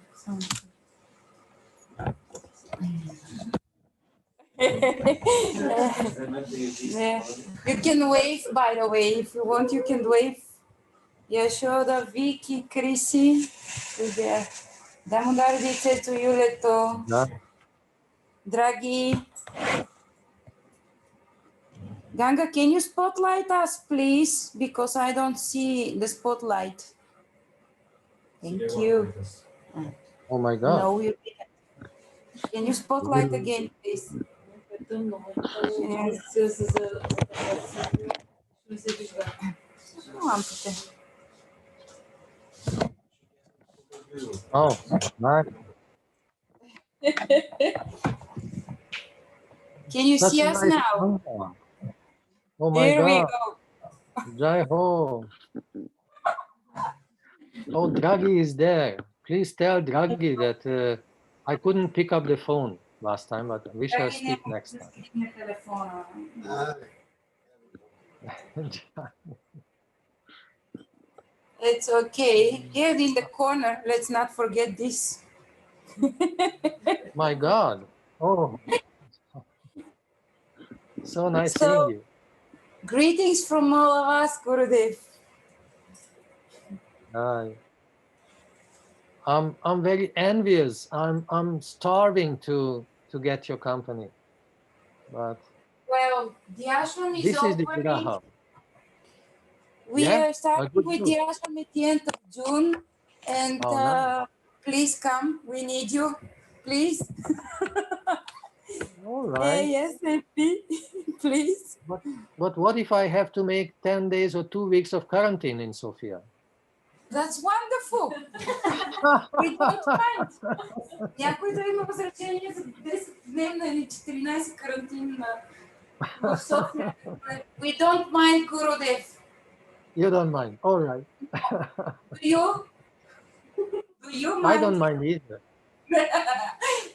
You can wave, by the way. If you want, you can wave. Yashoda, Vicky, Chrissy. There. Damodar Dice to Yuleto. Yeah. Dragi. Ganga, can you spotlight us, please? Because I don't see the spotlight. Thank you. Oh my God. No, you didn't. Can you spotlight again, please? Oh, nice. Can you see us now? Sangha. Oh my Here we God. go. Jai Ho. Oh, Draghi is there. Please tell Draghi that I couldn't pick up the phone last time, but we shall speak next time. It's okay. Here in the corner, let's not forget this. My God. Oh, so nice seeing you. Greetings from all of us, Gurudev. I'm very envious. I'm starving to get your company. But well, the ashram is opening. We are starting with the ashram at the end of June, and nice. Please come. We need you, please. All right. Yes, please. But what if I have to make 10 days or 2 weeks of quarantine in Sofia? That's wonderful. We don't mind. Някой да има възражение за 10-дневна или 14 карантина в София. We don't mind, Gurudev. You don't mind. All right. Do you? Do you mind? I don't mind either.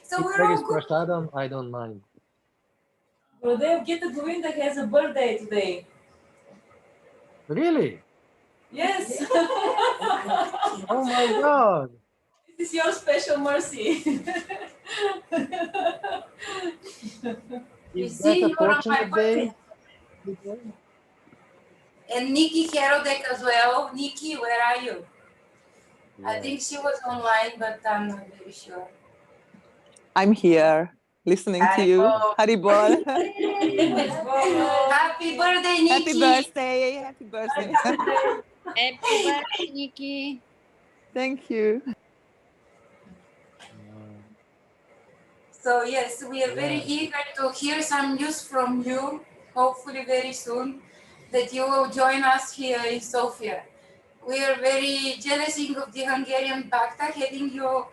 So we're all good. I don't mind. Gurudev, Gita Govinda has a birthday today. Really? Yes. Oh my God. This is your special mercy. Is that a fortunate day? And Nikki Herodek as well. Nikki, where are you? Yeah. I think she was online, but I'm not very sure. I'm here, listening to you. Haribol. Happy birthday, Nikki. Happy birthday. Happy birthday. Happy birthday, Nikki. Thank you. So yes, we are very eager to hear some news from you, hopefully very soon, that you will join us here in Sofia. We are very jealous of the Hungarian Bhakta having you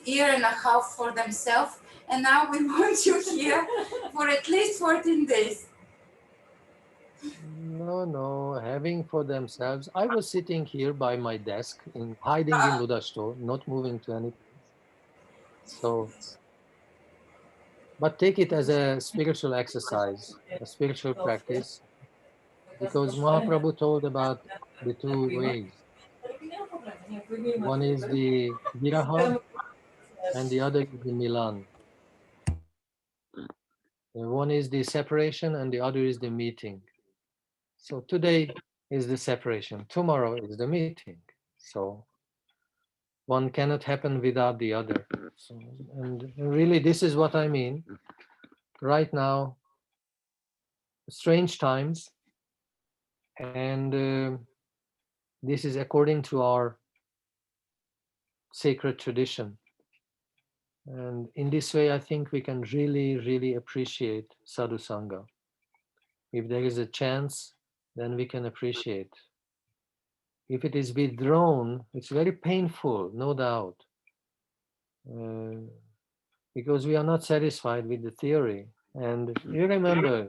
year and a half for themselves, and now we want you here for at least 14 days. No, having for themselves. I was sitting here by my desk, hiding in Ludasto, not moving to any place. So, but take it as a spiritual exercise, a spiritual practice, because Mahaprabhu told about the two ways. One is the viraha, and the other is the milan. One is the separation, and the other is the meeting. So today is the separation, tomorrow is the meeting. So one cannot happen without the other. So, and really, this is what I mean. Right now, strange times, and this is according to our sacred tradition. And in this way, I think we can really, really appreciate sadhu sangha. If there is a chance, then we can appreciate. If it is withdrawn, it's very painful, no doubt, because we are not satisfied with the theory. And you remember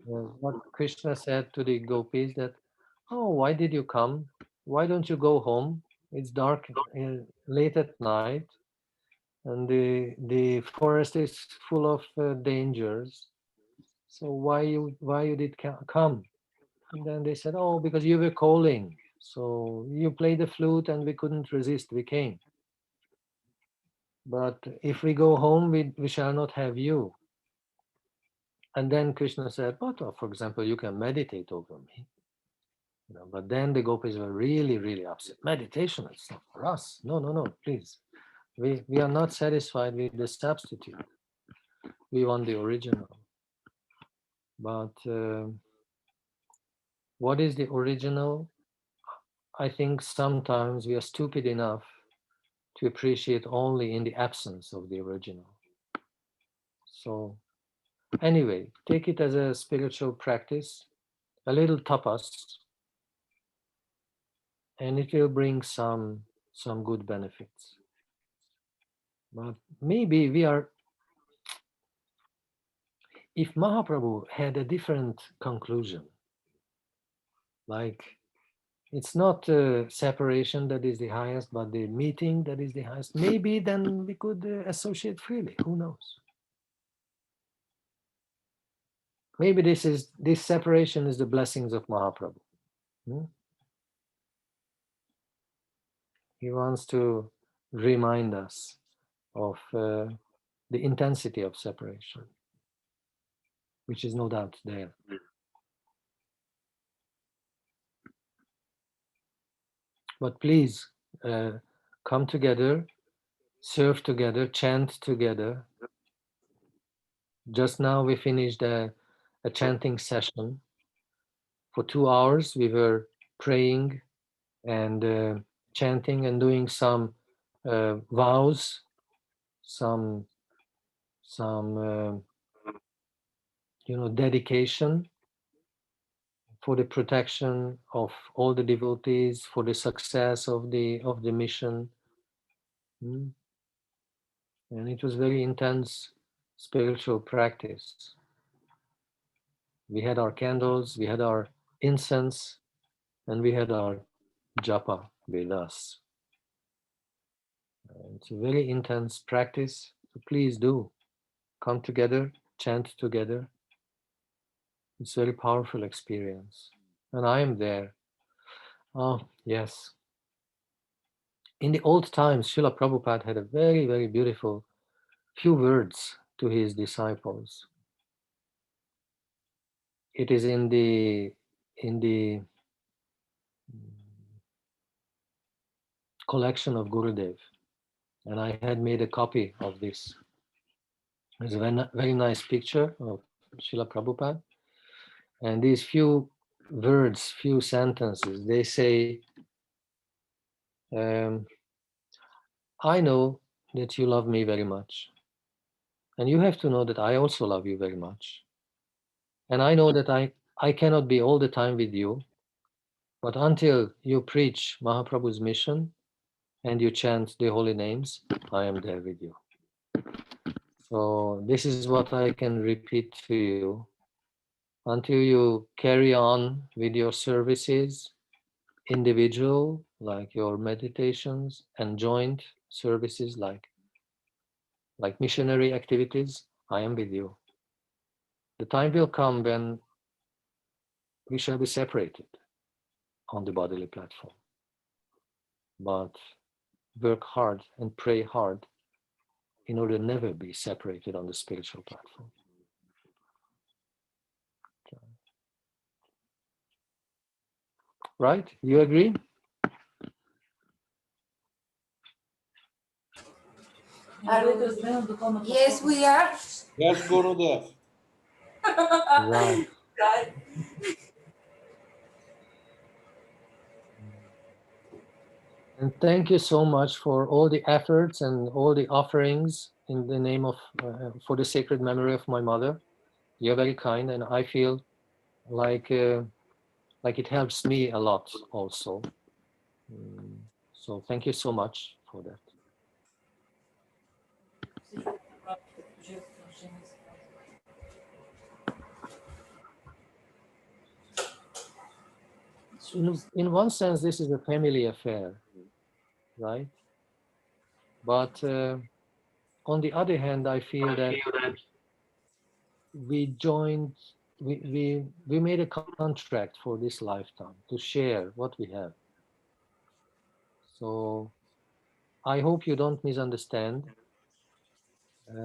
what Krishna said to the gopis, that, oh, why did you come? Why don't you go home? It's dark, late at night, and the forest is full of dangers. So why you did come? And then they said, oh, because you were calling. So you played the flute and we couldn't resist, we came. But if we go home, we shall not have you. And then Krishna said, but for example, you can meditate over me. But then the gopis were really, really upset. Meditation is not for us. No, please. We are not satisfied with the substitute. We want the original. But what is the original? I think sometimes we are stupid enough to appreciate only in the absence of the original. So anyway, take it as a spiritual practice, a little tapas, and it will bring some good benefits. But maybe we are if Mahaprabhu had a different conclusion, like it's not separation that is the highest, but the meeting that is the highest, maybe then we could associate freely. Who knows? Maybe this separation is the blessings of Mahaprabhu. He wants to remind us of the intensity of separation, which is no doubt there. But please come together, serve together, chant together. Just now we finished a chanting session. For 2 hours we were praying and chanting and doing some vows, some dedication for the protection of all the devotees, for the success of the mission. And it was very intense spiritual practice. We had our candles, we had our incense, and we had our japa with us. It's a very intense practice, so please do come together, chant together. It's a very powerful experience. And I am there. Oh, yes. In the old times, Srila Prabhupada had a very, very beautiful few words to his disciples. It is in the collection of Gurudev, and I had made a copy of this. There's a very nice picture of Srila Prabhupada, and these few words, few sentences, they say, I know that you love me very much, and you have to know that I also love you very much. And I know that I cannot be all the time with you, but until you preach Mahaprabhu's mission and you chant the holy names, I am there with you. So this is what I can repeat to you. Until you carry on with your services, individual, like your meditations, and joint services, like missionary activities, I am with you. The time will come when we shall be separated on the bodily platform. But work hard and pray hard in order to never be separated on the spiritual platform. Right? You agree? Yes, we are. Yes, Gurudev. Right. And thank you so much for all the efforts and all the offerings in the name of, for the sacred memory of my mother. You're very kind, and I feel like it helps me a lot also. So thank you so much for that. In one sense, this is a family affair, right? But on the other hand, I feel that we made a contract for this lifetime to share what we have. So I hope you don't misunderstand.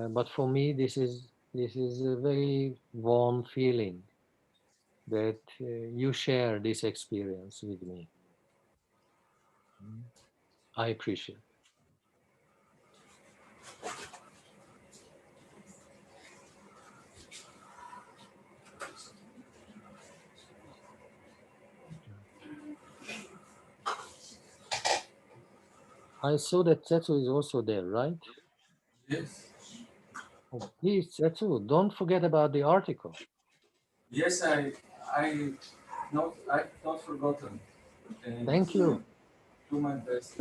But for me, this is a very warm feeling that you share this experience with me. I appreciate it. I saw that Tetsu is also there, right? Yes. Oh, please, Tetsu, don't forget about the article. Yes, I've not forgotten. And Thank you. do my best.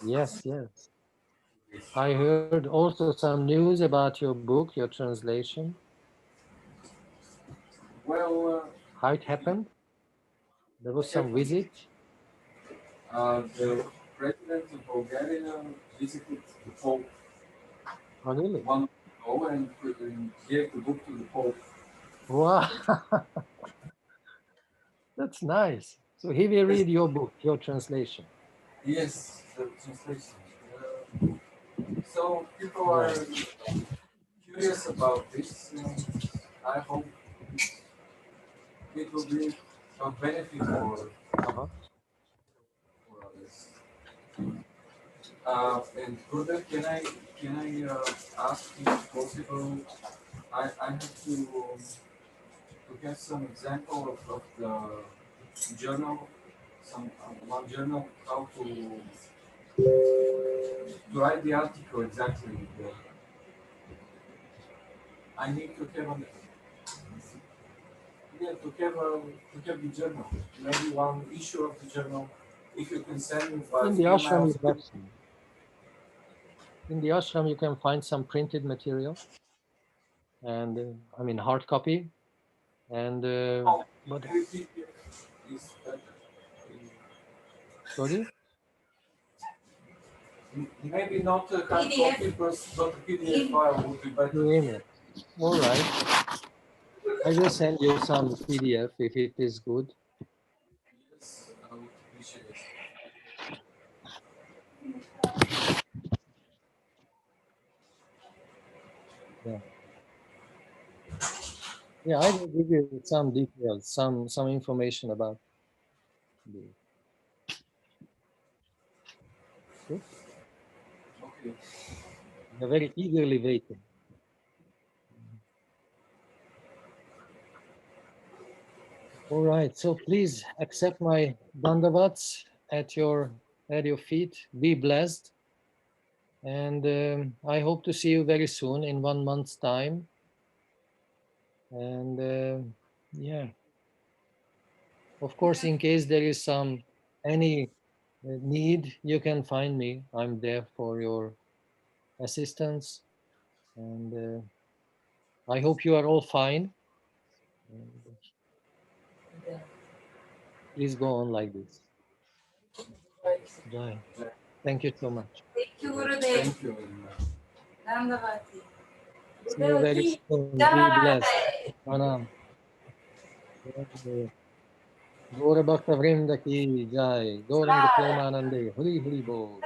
Yes, yes. I heard also some news about your book, your translation. how it happened? There was some visit. The president of Bulgaria visited the Pope Oh, really? 1 week ago and gave the book to the Pope. Wow. That's nice. So he will read your book, your translation. Yes, the translation. So people are curious about this. I hope it will be of benefit for others. And further, can I ask if possible? I have to get some example of the journal, one journal, how to write the article exactly. I need to have the journal, maybe one issue of the journal. If you can send me by In the ashram, email. you have some. In the ashram, you can find some printed material, and I mean hard copy, and but Is better. sorry. Maybe not a hard copy, but a PDF file would be better. Email. All right. I will send you some PDF if it is good. Yes, I would appreciate it. Yeah. Yeah, I will give you some details, some information about the. Good. Okay. They're very eagerly waiting. All right, so please accept my dandavats at your feet. Be blessed, and I hope to see you very soon in 1 month's time. And yeah, of course, in case there is any need, you can find me. I'm there for your assistance, and I hope you are all fine. And please go on like this. Jai. Thank you so much. Thank you, Gurudev. Thank you very much. Dandavati. See you very soon. Be blessed. Pranam. Gaura Bhakta Vrinda ki jai. Gauranga Premanande. Hri Hri Bol.